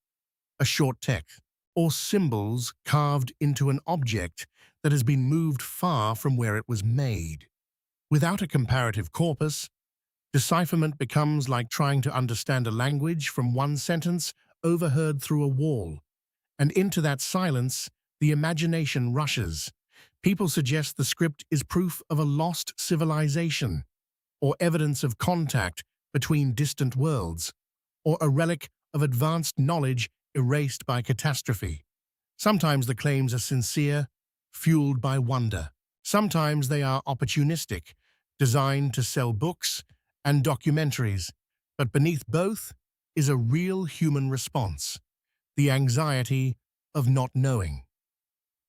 a short text, or symbols carved into an object that has been moved far from where it was made. Without a comparative corpus, decipherment becomes like trying to understand a language from one sentence overheard through a wall. And into that silence, the imagination rushes. People suggest the script is proof of a lost civilization, or evidence of contact between distant worlds, or a relic of advanced knowledge erased by catastrophe. Sometimes the claims are sincere, fueled by wonder. Sometimes they are opportunistic, designed to sell books and documentaries. But beneath both is a real human response: the anxiety of not knowing.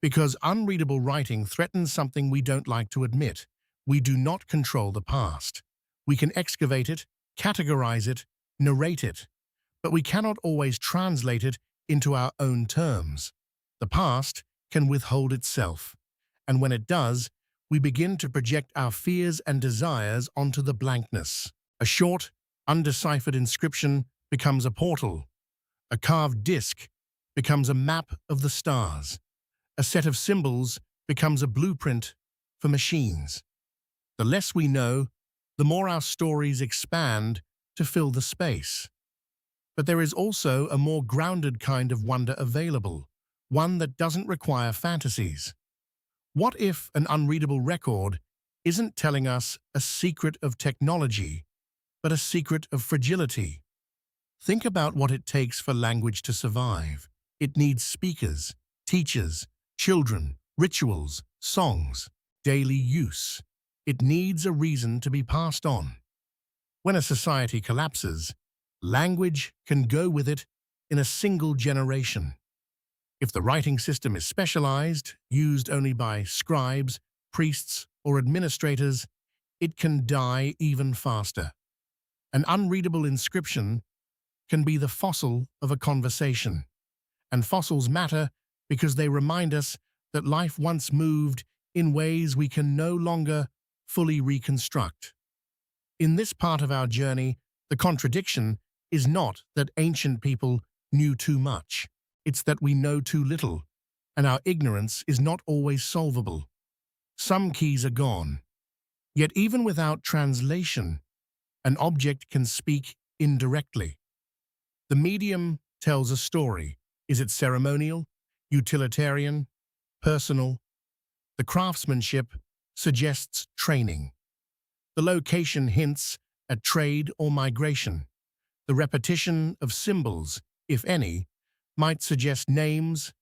Because unreadable writing threatens something we don't like to admit. We do not control the past. We can excavate it, categorize it, narrate it, but we cannot always translate it into our own terms. The past can withhold itself, and when it does, we begin to project our fears and desires onto the blankness. A short, undeciphered inscription becomes a portal. A carved disc becomes a map of the stars. A set of symbols becomes a blueprint for machines. The less we know, the more our stories expand to fill the space. But there is also a more grounded kind of wonder available, one that doesn't require fantasies. What if an unreadable record isn't telling us a secret of technology, but a secret of fragility? Think about what it takes for language to survive. It needs speakers, teachers, children, rituals, songs, daily use. It needs a reason to be passed on. When a society collapses, language can go with it in a single generation. If the writing system is specialized, used only by scribes, priests, or administrators, it can die even faster. An unreadable inscription can be the fossil of a conversation. And fossils matter because they remind us that life once moved in ways we can no longer fully reconstruct. In this part of our journey, the contradiction is not that ancient people knew too much. It's that we know too little, and our ignorance is not always solvable. Some keys are gone. Yet even without translation, an object can speak indirectly. The medium tells a story. Is it ceremonial, utilitarian, personal? The craftsmanship suggests training. The location hints at trade or migration. The repetition of symbols, if any, might suggest names,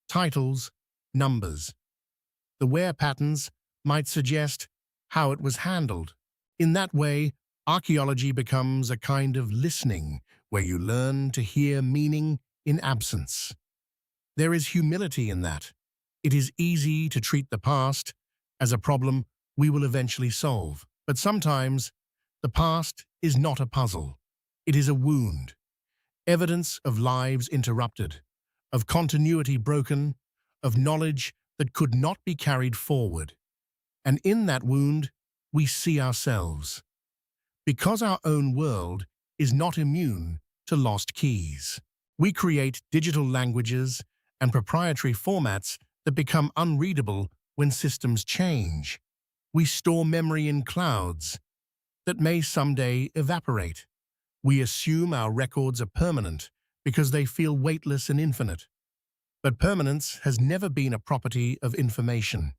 titles, numbers. The wear patterns might suggest how it was handled. In that way, archaeology becomes a kind of listening where you learn to hear meaning in absence. There is humility in that. It is easy to treat the past as a problem we will eventually solve. But sometimes, the past is not a puzzle. It is a wound. Evidence of lives interrupted, of continuity broken, of knowledge that could not be carried forward. And in that wound, we see ourselves. Because our own world is not immune to lost keys. We create digital languages and proprietary formats that become unreadable when systems change. We store memory in clouds that may someday evaporate. We assume our records are permanent because they feel weightless and infinite. But permanence has never been a property of information.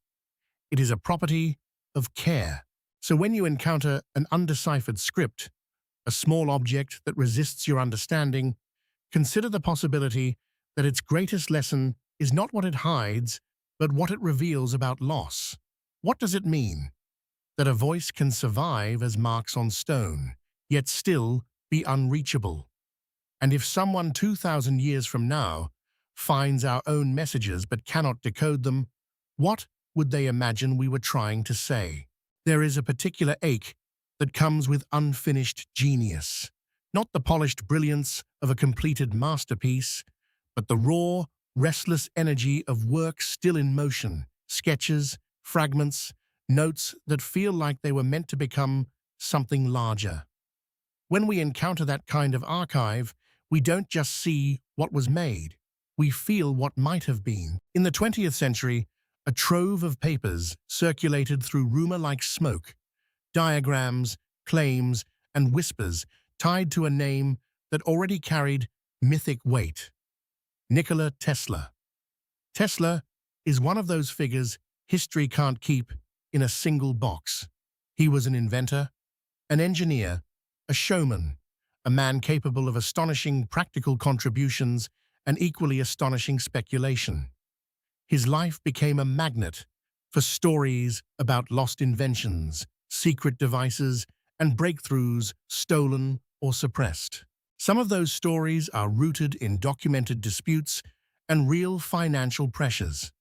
It is a property of care. So when you encounter an undeciphered script, a small object that resists your understanding, consider the possibility that its greatest lesson is not what it hides, but what it reveals about loss. What does it mean? That a voice can survive as marks on stone, yet still be unreachable. And if someone 2,000 years from now finds our own messages but cannot decode them, what would they imagine we were trying to say? There is a particular ache that comes with unfinished genius, not the polished brilliance of a completed masterpiece, but the raw, restless energy of work still in motion, sketches, fragments, notes that feel like they were meant to become something larger. When we encounter that kind of archive, we don't just see what was made, we feel what might have been. In the 20th century, a trove of papers circulated through rumor like smoke, diagrams, claims, and whispers tied to a name that already carried mythic weight: Nikola Tesla. Tesla is one of those figures history can't keep in a single box. He was an inventor, an engineer, a showman, a man capable of astonishing practical contributions and equally astonishing speculation. His life became a magnet for stories about lost inventions, secret devices, and breakthroughs stolen or suppressed. Some of those stories are rooted in documented disputes and real financial pressures.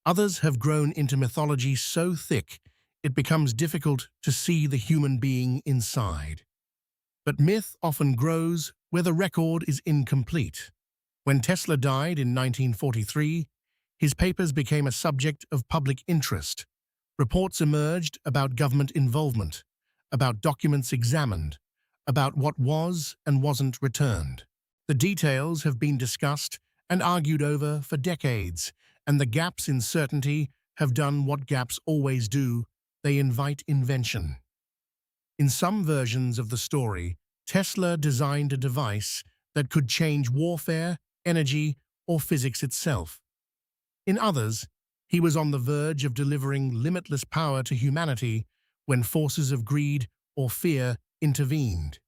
Others have grown into mythology so thick it becomes difficult to see the human being inside. But myth often grows where the record is incomplete. When Tesla died in 1943, his papers became a subject of public interest. Reports emerged about government involvement, about documents examined, about what was and wasn't returned. The details have been discussed and argued over for decades, and the gaps in certainty have done what gaps always do: they invite invention. In some versions of the story, Tesla designed a device that could change warfare, energy, or physics itself. In others, he was on the verge of delivering limitless power to humanity when forces of greed or fear intervened.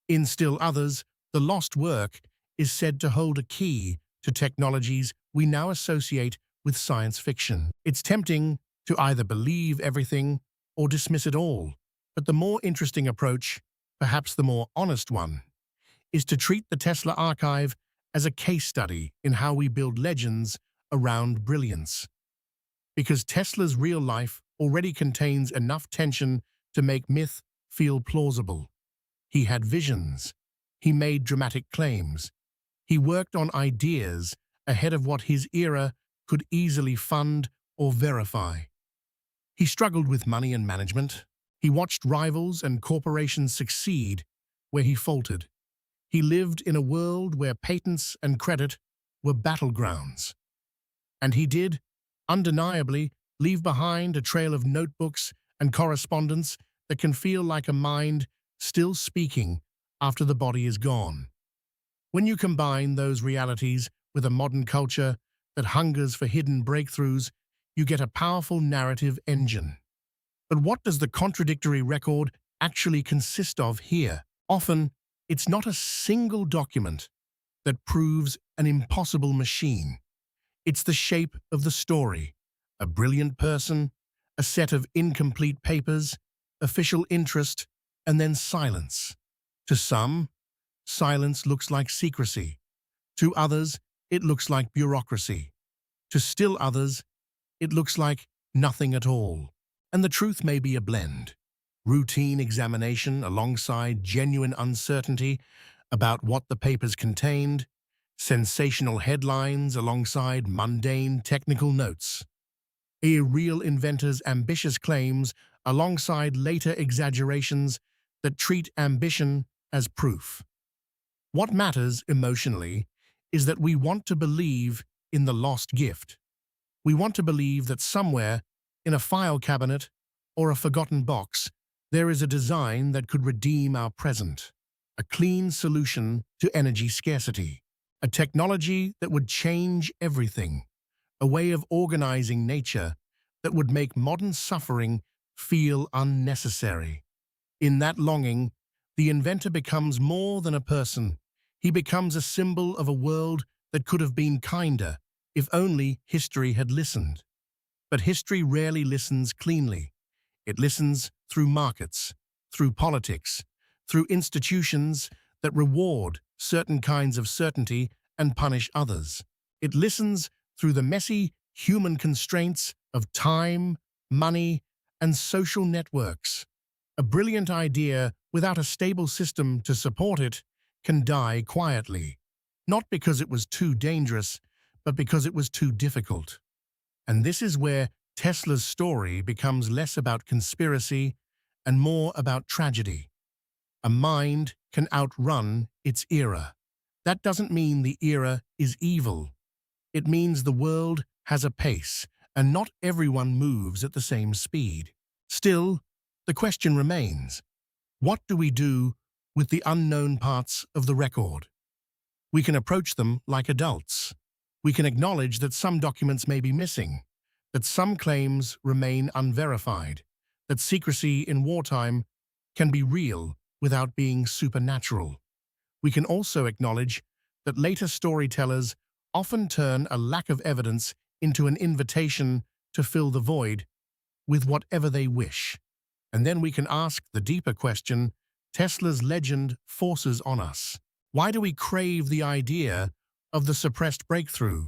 In still others, the lost work is said to hold a key to technologies we now associate with science fiction. It's tempting to either believe everything or dismiss it all, but the more interesting approach, perhaps the more honest one, is to treat the Tesla archive as a case study in how we build legends around brilliance. Because Tesla's real life already contains enough tension to make myth feel plausible. He had visions. He made dramatic claims. He worked on ideas ahead of what his era could easily fund or verify. He struggled with money and management. He watched rivals and corporations succeed where he faltered. He lived in a world where patents and credit were battlegrounds. And he did, undeniably, leave behind a trail of notebooks and correspondence that can feel like a mind still speaking after the body is gone. When you combine those realities with a modern culture that hungers for hidden breakthroughs, you get a powerful narrative engine. But what does the contradictory record actually consist of here? Often, it's not a single document that proves an impossible machine. It's the shape of the story, a brilliant person, a set of incomplete papers, official interest, and then silence. To some, silence looks like secrecy. To others, it looks like bureaucracy. To still others, it looks like nothing at all. And the truth may be a blend. Routine examination alongside genuine uncertainty about what the papers contained, sensational headlines alongside mundane technical notes, a real inventor's ambitious claims alongside later exaggerations that treat ambition as proof. What matters emotionally is that we want to believe in the lost gift. We want to believe that somewhere, in a file cabinet or a forgotten box, there is a design that could redeem our present, a clean solution to energy scarcity, a technology that would change everything, a way of organizing nature that would make modern suffering feel unnecessary. In that longing, the inventor becomes more than a person. He becomes a symbol of a world that could have been kinder if only history had listened. But history rarely listens cleanly. It listens through markets, through politics, through institutions that reward certain kinds of certainty and punish others. It listens through the messy human constraints of time, money, and social networks. A brilliant idea without a stable system to support it can die quietly, not because it was too dangerous, but because it was too difficult. And this is where Tesla's story becomes less about conspiracy and more about tragedy. A mind can outrun its era. That doesn't mean the era is evil. It means the world has a pace, and not everyone moves at the same speed. Still, the question remains, what do we do with the unknown parts of the record? We can approach them like adults. We can acknowledge that some documents may be missing, that some claims remain unverified, that secrecy in wartime can be real without being supernatural. We can also acknowledge that later storytellers often turn a lack of evidence into an invitation to fill the void with whatever they wish. And then we can ask the deeper question Tesla's legend forces on us. Why do we crave the idea of the suppressed breakthrough?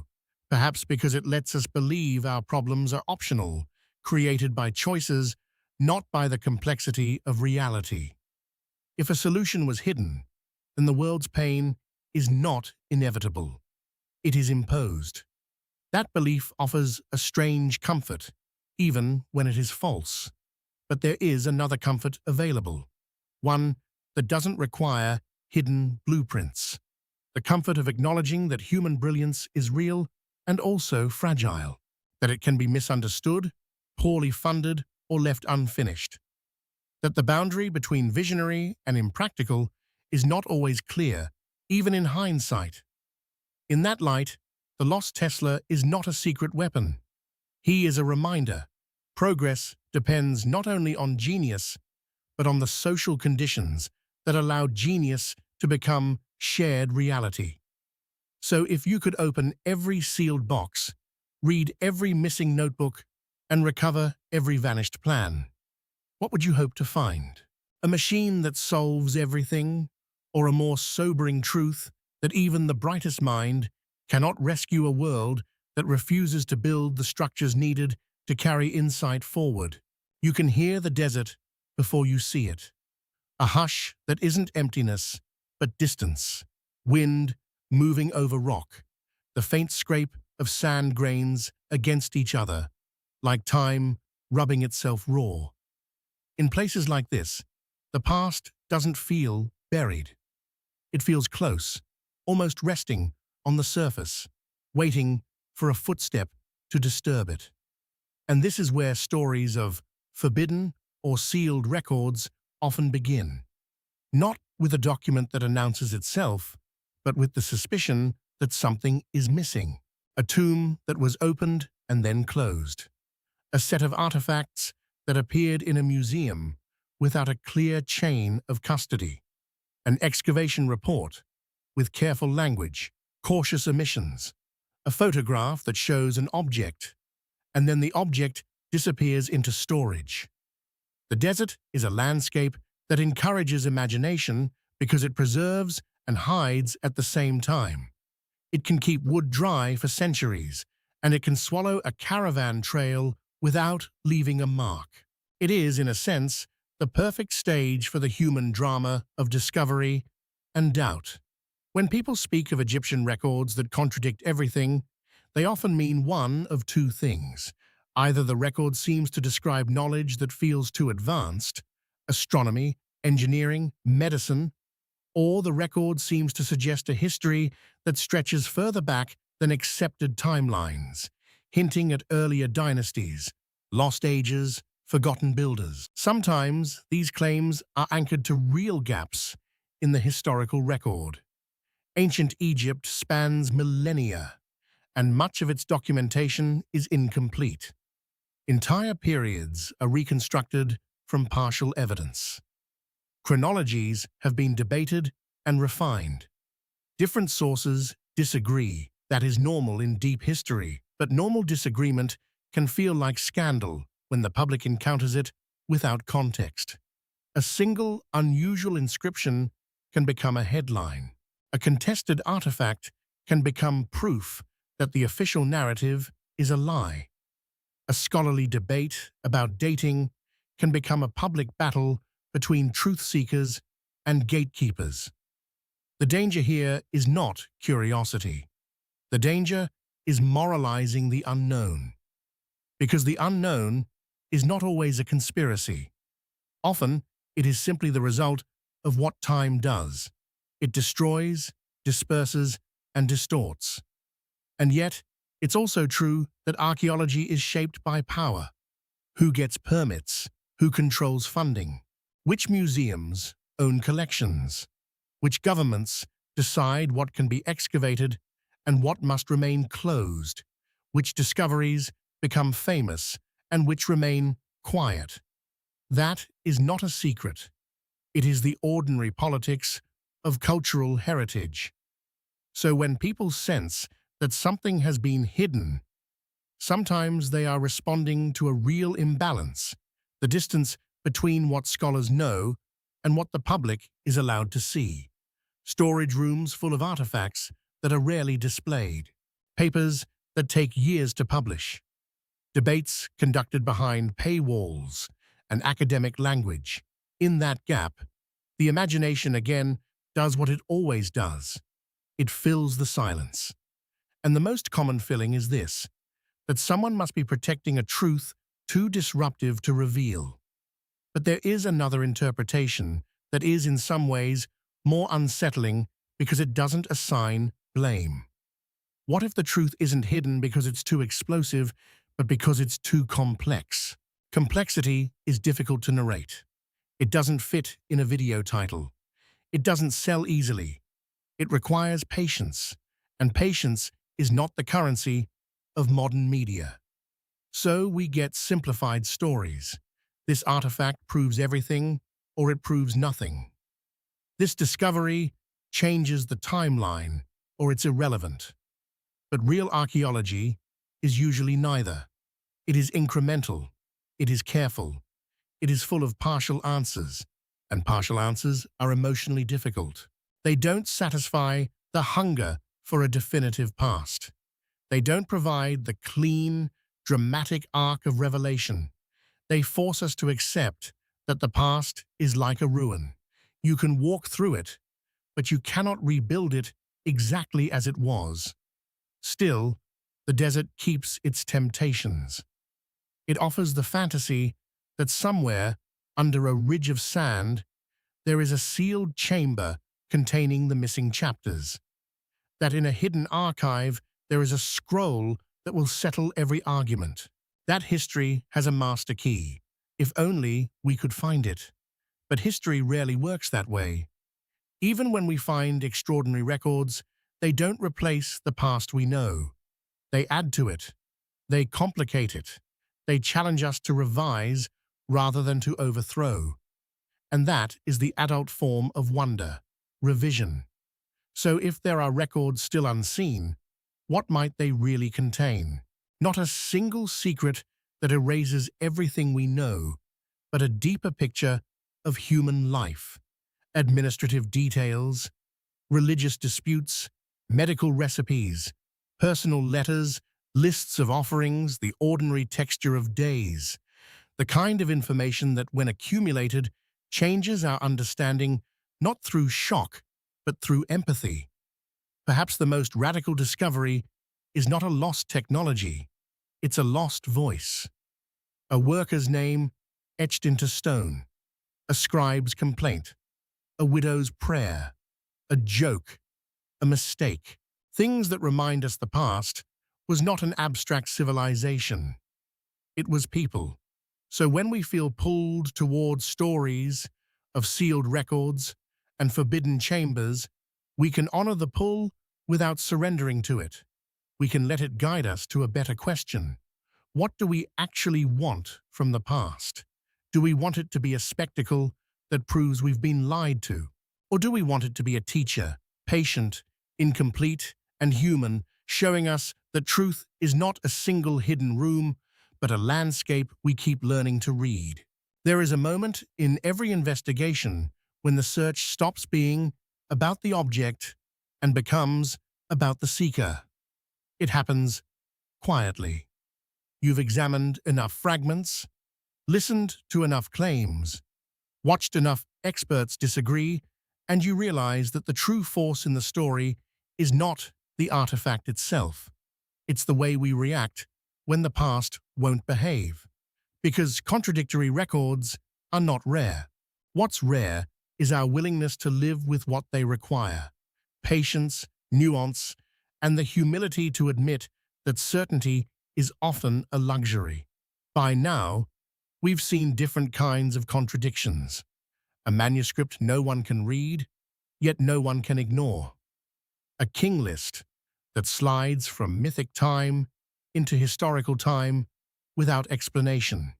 Perhaps because it lets us believe our problems are optional, created by choices, not by the complexity of reality. If a solution was hidden, then the world's pain is not inevitable. It is imposed. That belief offers a strange comfort, even when it is false. But there is another comfort available, one that doesn't require hidden blueprints. The comfort of acknowledging that human brilliance is real and also fragile, that it can be misunderstood, poorly funded, or left unfinished. That the boundary between visionary and impractical is not always clear, even in hindsight. In that light, the lost Tesla is not a secret weapon. He is a reminder. Progress depends not only on genius, but on the social conditions that allow genius to become shared reality. So if you could open every sealed box, read every missing notebook, and recover every vanished plan, what would you hope to find? A machine that solves everything, or a more sobering truth that even the brightest mind cannot rescue a world that refuses to build the structures needed to carry insight forward. You can hear the desert before you see it. A hush that isn't emptiness, but distance. Wind moving over rock. The faint scrape of sand grains against each other, like time rubbing itself raw. In places like this, the past doesn't feel buried. It feels close, almost resting on the surface, waiting for a footstep to disturb it. And this is where stories of forbidden or sealed records often begin. Not with a document that announces itself, but with the suspicion that something is missing. A tomb that was opened and then closed. A set of artifacts that appeared in a museum without a clear chain of custody. An excavation report with careful language, cautious omissions. A photograph that shows an object, and then the object disappears into storage. The desert is a landscape that encourages imagination because it preserves and hides at the same time. It can keep wood dry for centuries, and it can swallow a caravan trail without leaving a mark. It is, in a sense, the perfect stage for the human drama of discovery and doubt. When people speak of Egyptian records that contradict everything, they often mean one of two things. Either the record seems to describe knowledge that feels too advanced, astronomy, engineering, medicine, or the record seems to suggest a history that stretches further back than accepted timelines, hinting at earlier dynasties, lost ages, forgotten builders. Sometimes these claims are anchored to real gaps in the historical record. Ancient Egypt spans millennia, and much of its documentation is incomplete. Entire periods are reconstructed from partial evidence. Chronologies have been debated and refined. Different sources disagree. That is normal in deep history, but normal disagreement can feel like scandal when the public encounters it without context. A single, unusual inscription can become a headline. A contested artifact can become proof that the official narrative is a lie. A scholarly debate about dating can become a public battle between truth-seekers and gatekeepers. The danger here is not curiosity. The danger is moralizing the unknown. Because the unknown is not always a conspiracy. Often, it is simply the result of what time does. It destroys, disperses, and distorts. And yet, it's also true that archaeology is shaped by power. Who gets permits? Who controls funding? Which museums own collections? Which governments decide what can be excavated and what must remain closed? Which discoveries become famous and which remain quiet? That is not a secret. It is the ordinary politics of cultural heritage. So when people sense that something has been hidden, sometimes they are responding to a real imbalance, the distance between what scholars know and what the public is allowed to see. Storage rooms full of artifacts that are rarely displayed. Papers that take years to publish. Debates conducted behind paywalls and academic language. In that gap, the imagination again does what it always does. It fills the silence. And the most common filling is this, that someone must be protecting a truth too disruptive to reveal. But there is another interpretation that is in some ways more unsettling because it doesn't assign blame. What if the truth isn't hidden because it's too explosive, but because it's too complex? Complexity is difficult to narrate. It doesn't fit in a video title. It doesn't sell easily. It requires patience, and patience is not the currency of modern media. So we get simplified stories. This artifact proves everything, or it proves nothing. This discovery changes the timeline, or it's irrelevant. But real archaeology is usually neither. It is incremental. It is careful. It is full of partial answers, and partial answers are emotionally difficult. They don't satisfy the hunger for a definitive past. They don't provide the clean, dramatic arc of revelation. They force us to accept that the past is like a ruin. You can walk through it, but you cannot rebuild it exactly as it was. Still, the desert keeps its temptations. It offers the fantasy that somewhere, under a ridge of sand, there is a sealed chamber containing the missing chapters. That in a hidden archive, there is a scroll that will settle every argument. That history has a master key. If only we could find it. But history rarely works that way. Even when we find extraordinary records, they don't replace the past we know. They add to it. They complicate it. They challenge us to revise rather than to overthrow. And that is the adult form of wonder, revision. So if there are records still unseen, what might they really contain? Not a single secret that erases everything we know, but a deeper picture of human life. Administrative details, religious disputes, medical recipes, personal letters, lists of offerings, the ordinary texture of days. The kind of information that, when accumulated, changes our understanding not through shock, but through empathy. Perhaps the most radical discovery is not a lost technology, it's a lost voice. A worker's name etched into stone, a scribe's complaint, a widow's prayer, a joke, a mistake. Things that remind us the past was not an abstract civilization. It was people. So when we feel pulled towards stories of sealed records and forbidden chambers, we can honor the pull without surrendering to it. We can let it guide us to a better question. What do we actually want from the past? Do we want it to be a spectacle that proves we've been lied to? Or do we want it to be a teacher, patient, incomplete, and human, showing us that truth is not a single hidden room, but a landscape we keep learning to read? There is a moment in every investigation when the search stops being about the object and becomes about the seeker. It happens quietly. You've examined enough fragments, listened to enough claims, watched enough experts disagree, and you realize that the true force in the story is not the artifact itself. It's the way we react when the past won't behave. Because contradictory records are not rare. What's rare is our willingness to live with what they require. Patience, nuance, and the humility to admit that certainty is often a luxury. By now, we've seen different kinds of contradictions. A manuscript no one can read, yet no one can ignore. A king list that slides from mythic time into historical time without explanation.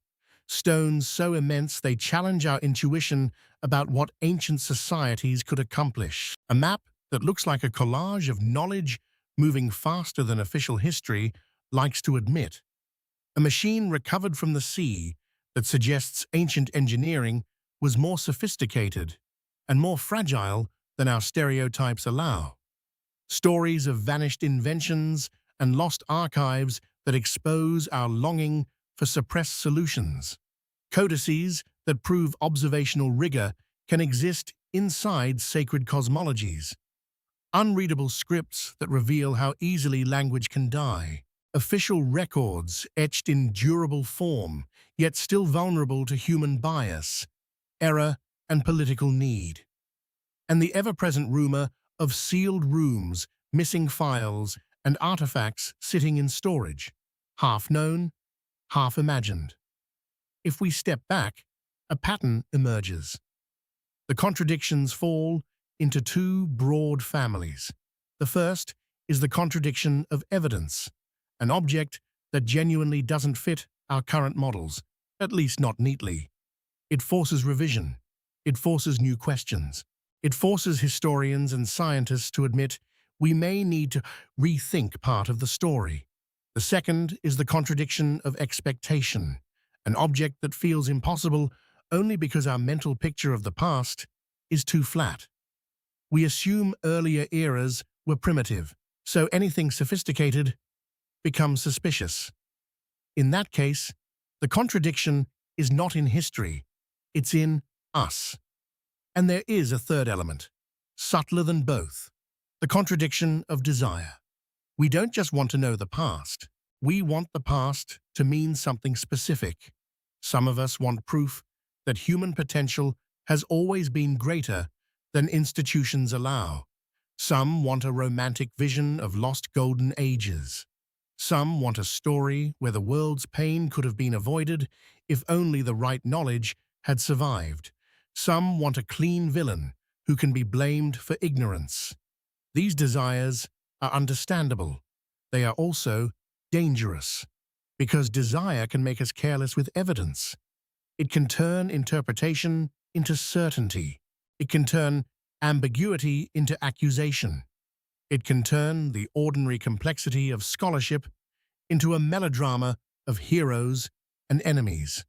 Stones so immense they challenge our intuition about what ancient societies could accomplish. A map that looks like a collage of knowledge moving faster than official history likes to admit. A machine recovered from the sea that suggests ancient engineering was more sophisticated and more fragile than our stereotypes allow. Stories of vanished inventions and lost archives that expose our longing for suppressed solutions. Codices that prove observational rigor can exist inside sacred cosmologies. Unreadable scripts that reveal how easily language can die. Official records etched in durable form, yet still vulnerable to human bias, error, and political need. And the ever-present rumor of sealed rooms, missing files, and artifacts sitting in storage, half known, half imagined. If we step back, a pattern emerges. The contradictions fall into two broad families. The first is the contradiction of evidence, an object that genuinely doesn't fit our current models, at least not neatly. It forces revision. It forces new questions. It forces historians and scientists to admit we may need to rethink part of the story. The second is the contradiction of expectation, an object that feels impossible only because our mental picture of the past is too flat. We assume earlier eras were primitive, so anything sophisticated becomes suspicious. In that case, the contradiction is not in history, it's in us. And there is a third element, subtler than both, the contradiction of desire. We don't just want to know the past, we want the past to mean something specific. Some of us want proof that human potential has always been greater than institutions allow. Some want a romantic vision of lost golden ages. Some want a story where the world's pain could have been avoided if only the right knowledge had survived. Some want a clean villain who can be blamed for ignorance. These desires are understandable. They are also dangerous, because desire can make us careless with evidence. It can turn interpretation into certainty. It can turn ambiguity into accusation. It can turn the ordinary complexity of scholarship into a melodrama of heroes and enemies.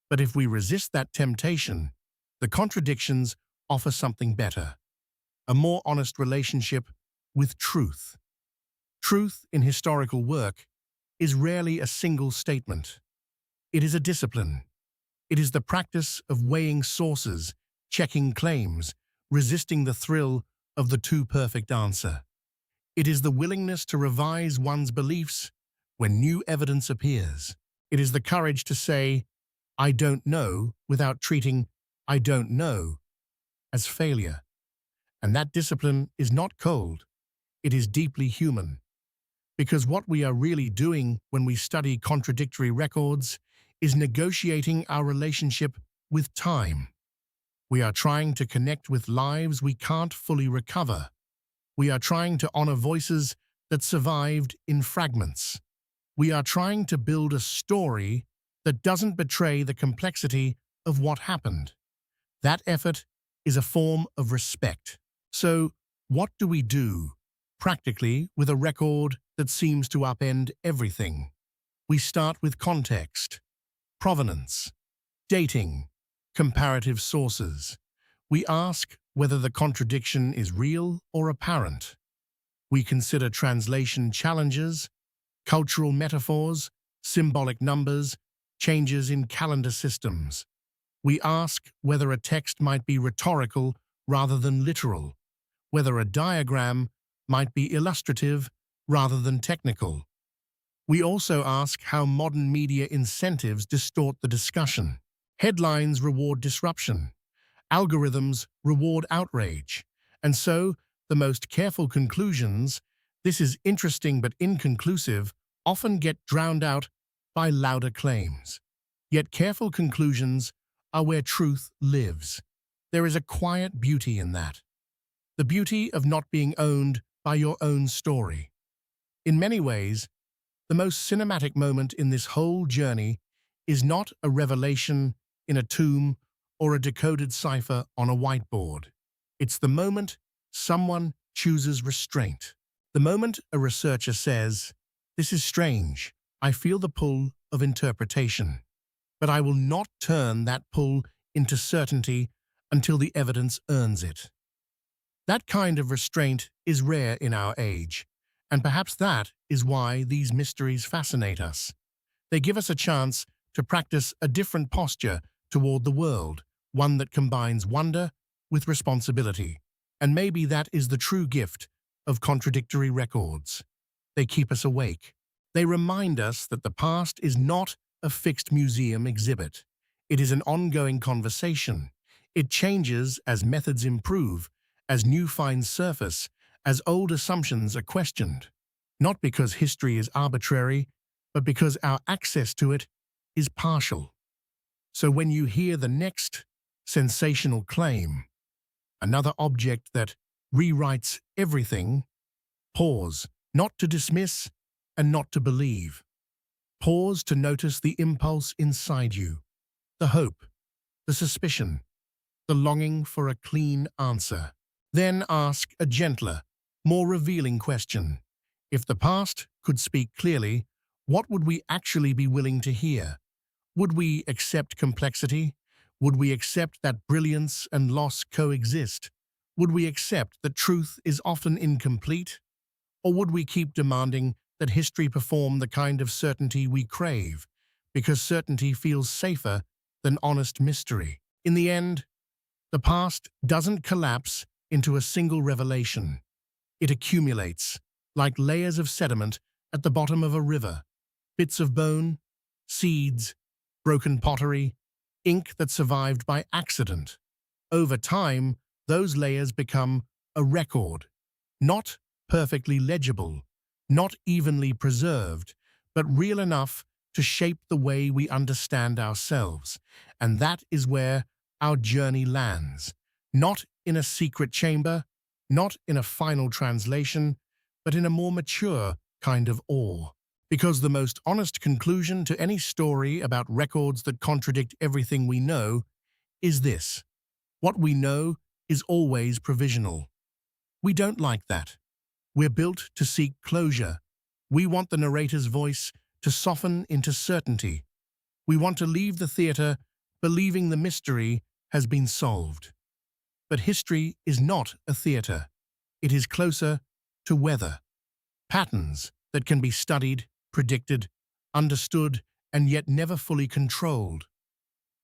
But if we resist that temptation, the contradictions offer something better, a more honest relationship with truth. Truth in historical work is rarely a single statement. It is a discipline. It is the practice of weighing sources, checking claims, resisting the thrill of the too perfect answer. It is the willingness to revise one's beliefs when new evidence appears. It is the courage to say, "I don't know," without treating "I don't know" as failure. And that discipline is not cold. It is deeply human. Because what we are really doing when we study contradictory records is negotiating our relationship with time. We are trying to connect with lives we can't fully recover. We are trying to honor voices that survived in fragments. We are trying to build a story that doesn't betray the complexity of what happened. That effort is a form of respect. So, what do we do, practically, with a record that seems to upend everything? We start with context, provenance, dating, comparative sources. We ask whether the contradiction is real or apparent. We consider translation challenges, cultural metaphors, symbolic numbers, changes in calendar systems. We ask whether a text might be rhetorical rather than literal, whether a diagram might be illustrative rather than technical. We also ask how modern media incentives distort the discussion. Headlines reward disruption. Algorithms reward outrage. And so, the most careful conclusions, "This is interesting but inconclusive," often get drowned out by louder claims. Yet careful conclusions are where truth lives. There is a quiet beauty in that. The beauty of not being owned by your own story. In many ways, the most cinematic moment in this whole journey is not a revelation in a tomb or a decoded cipher on a whiteboard. It's the moment someone chooses restraint. The moment a researcher says, "This is strange. I feel the pull of interpretation, but I will not turn that pull into certainty until the evidence earns it." That kind of restraint is rare in our age, and perhaps that is why these mysteries fascinate us. They give us a chance to practice a different posture toward the world, one that combines wonder with responsibility. And maybe that is the true gift of contradictory records. They keep us awake. They remind us that the past is not a fixed museum exhibit. It is an ongoing conversation. It changes as methods improve, as new finds surface, as old assumptions are questioned. Not because history is arbitrary, but because our access to it is partial. So when you hear the next sensational claim, another object that rewrites everything, pause, not to dismiss and not to believe. Pause to notice the impulse inside you, the hope, the suspicion, the longing for a clean answer. Then ask a gentler, more revealing question. If the past could speak clearly, what would we actually be willing to hear? Would we accept complexity? Would we accept that brilliance and loss coexist? Would we accept that truth is often incomplete? Or would we keep demanding that history perform the kind of certainty we crave, because certainty feels safer than honest mystery? In the end, the past doesn't collapse into a single revelation. It accumulates, like layers of sediment at the bottom of a river, bits of bone, seeds, broken pottery, ink that survived by accident. Over time, those layers become a record, not perfectly legible, not evenly preserved, but real enough to shape the way we understand ourselves. And that is where our journey lands, not in a secret chamber, not in a final translation, but in a more mature kind of awe. Because the most honest conclusion to any story about records that contradict everything we know is this: what we know is always provisional. We don't like that. We're built to seek closure. We want the narrator's voice to soften into certainty. We want to leave the theater believing the mystery has been solved. But history is not a theater. It is closer to weather. Patterns that can be studied, predicted, understood, and yet never fully controlled.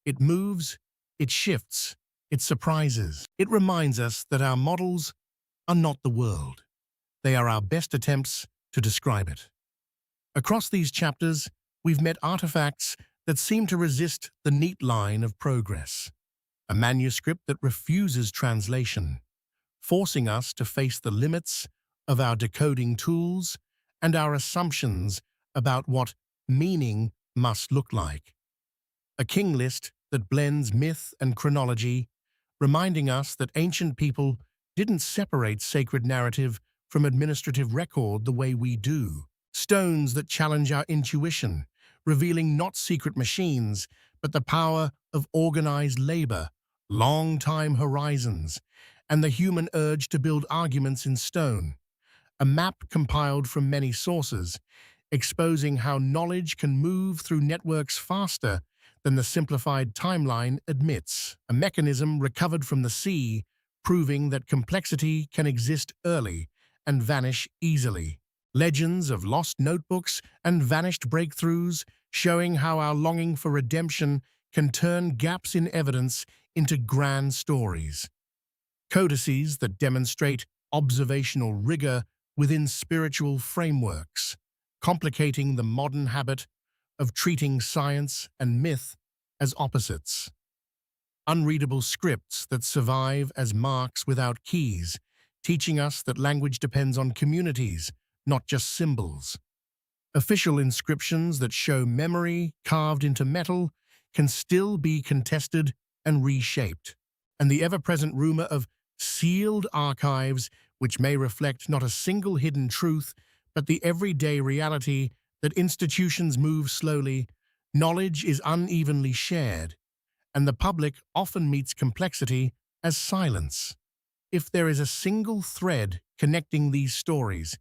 It moves, it shifts, it surprises. It reminds us that our models are not the world. They are our best attempts to describe it. Across these chapters, we've met artifacts that seem to resist the neat line of progress. A manuscript that refuses translation, forcing us to face the limits of our decoding tools and our assumptions about what meaning must look like. A king list that blends myth and chronology, reminding us that ancient people didn't separate sacred narrative from administrative record the way we do. Stones that challenge our intuition, revealing not secret machines, but the power of organized labor, long-time horizons, and the human urge to build arguments in stone. A map compiled from many sources, exposing how knowledge can move through networks faster than the simplified timeline admits. A mechanism recovered from the sea, proving that complexity can exist early and vanish easily. Legends of lost notebooks and vanished breakthroughs, showing how our longing for redemption can turn gaps in evidence into grand stories. Codices that demonstrate observational rigor within spiritual frameworks, complicating the modern habit of treating science and myth as opposites. Unreadable scripts that survive as marks without keys, teaching us that language depends on communities, not just symbols. Official inscriptions that show memory carved into metal can still be contested and reshaped. And the ever-present rumor of sealed archives, which may reflect not a single hidden truth, but the everyday reality that institutions move slowly, knowledge is unevenly shared, and the public often meets complexity as silence. If there is a single thread connecting these stories,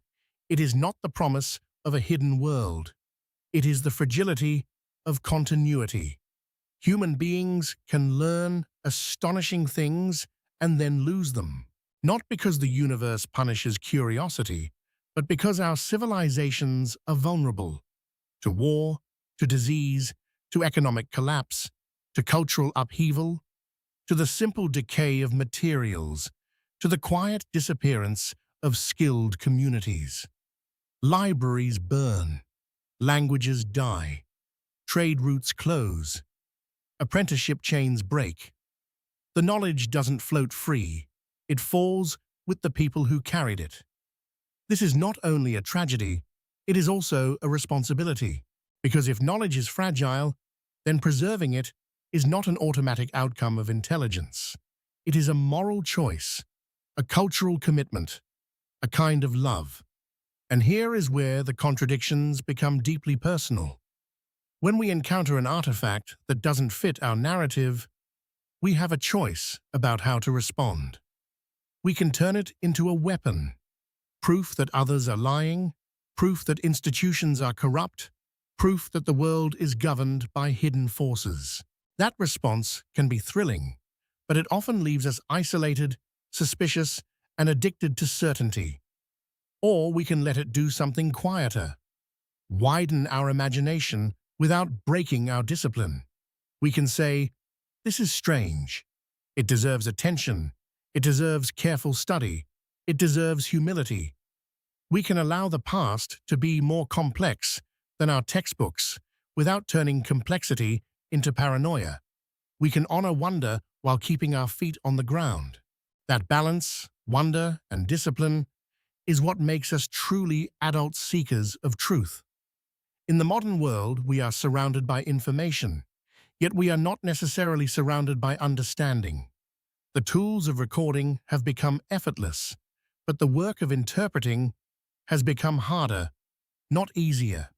it is not the promise of a hidden world. It is the fragility of continuity. Human beings can learn astonishing things and then lose them, not because the universe punishes curiosity, but because our civilizations are vulnerable to war, to disease, to economic collapse, to cultural upheaval, to the simple decay of materials, to the quiet disappearance of skilled communities. Libraries burn, languages die, trade routes close, apprenticeship chains break. The knowledge doesn't float free, it falls with the people who carried it. This is not only a tragedy, it is also a responsibility, because if knowledge is fragile, then preserving it is not an automatic outcome of intelligence. It is a moral choice, a cultural commitment, a kind of love. And here is where the contradictions become deeply personal. When we encounter an artifact that doesn't fit our narrative, we have a choice about how to respond. We can turn it into a weapon, proof that others are lying, proof that institutions are corrupt, proof that the world is governed by hidden forces. That response can be thrilling, but it often leaves us isolated suspicious, and addicted to certainty. Or we can let it do something quieter, widen our imagination without breaking our discipline. We can say, "This is strange. It deserves attention. It deserves careful study. It deserves humility." We can allow the past to be more complex than our textbooks without turning complexity into paranoia. We can honor wonder while keeping our feet on the ground. That balance, wonder, and discipline is what makes us truly adult seekers of truth. In the modern world, we are surrounded by information, yet we are not necessarily surrounded by understanding. The tools of recording have become effortless, but the work of interpreting has become harder, not easier.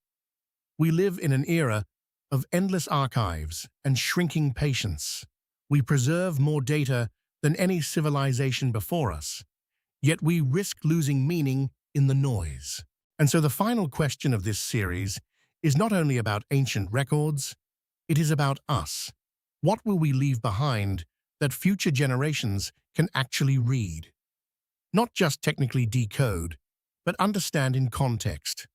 We live in an era of endless archives and shrinking patience. We preserve more data than any civilization before us, yet we risk losing meaning in the noise. And so the final question of this series is not only about ancient records, it is about us. What will we leave behind that future generations can actually read? Not just technically decode, but understand in context.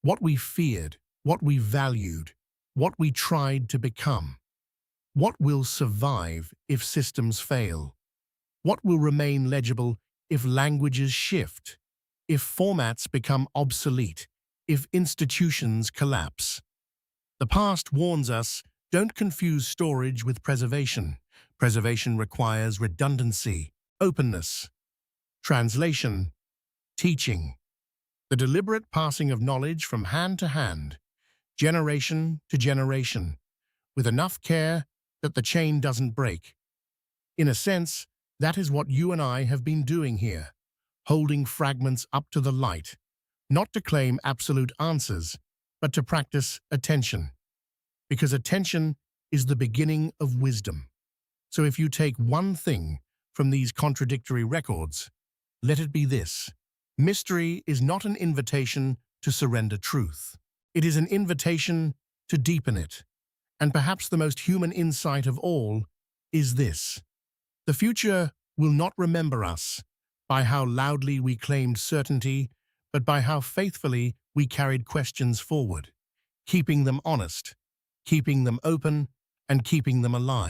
What we feared, what we valued, what we tried to become. What will survive if systems fail? What will remain legible if languages shift, if formats become obsolete, if institutions collapse? The past warns us, don't confuse storage with preservation. Preservation requires redundancy, openness, translation, teaching, the deliberate passing of knowledge from hand to hand, generation to generation, with enough care that the chain doesn't break. In a sense, that is what you and I have been doing here, holding fragments up to the light, not to claim absolute answers, but to practice attention. Because attention is the beginning of wisdom. So if you take one thing from these contradictory records, let it be this: mystery is not an invitation to surrender truth. It is an invitation to deepen it. And perhaps the most human insight of all is this: the future will not remember us by how loudly we claimed certainty, but by how faithfully we carried questions forward, keeping them honest, keeping them open, and keeping them alive.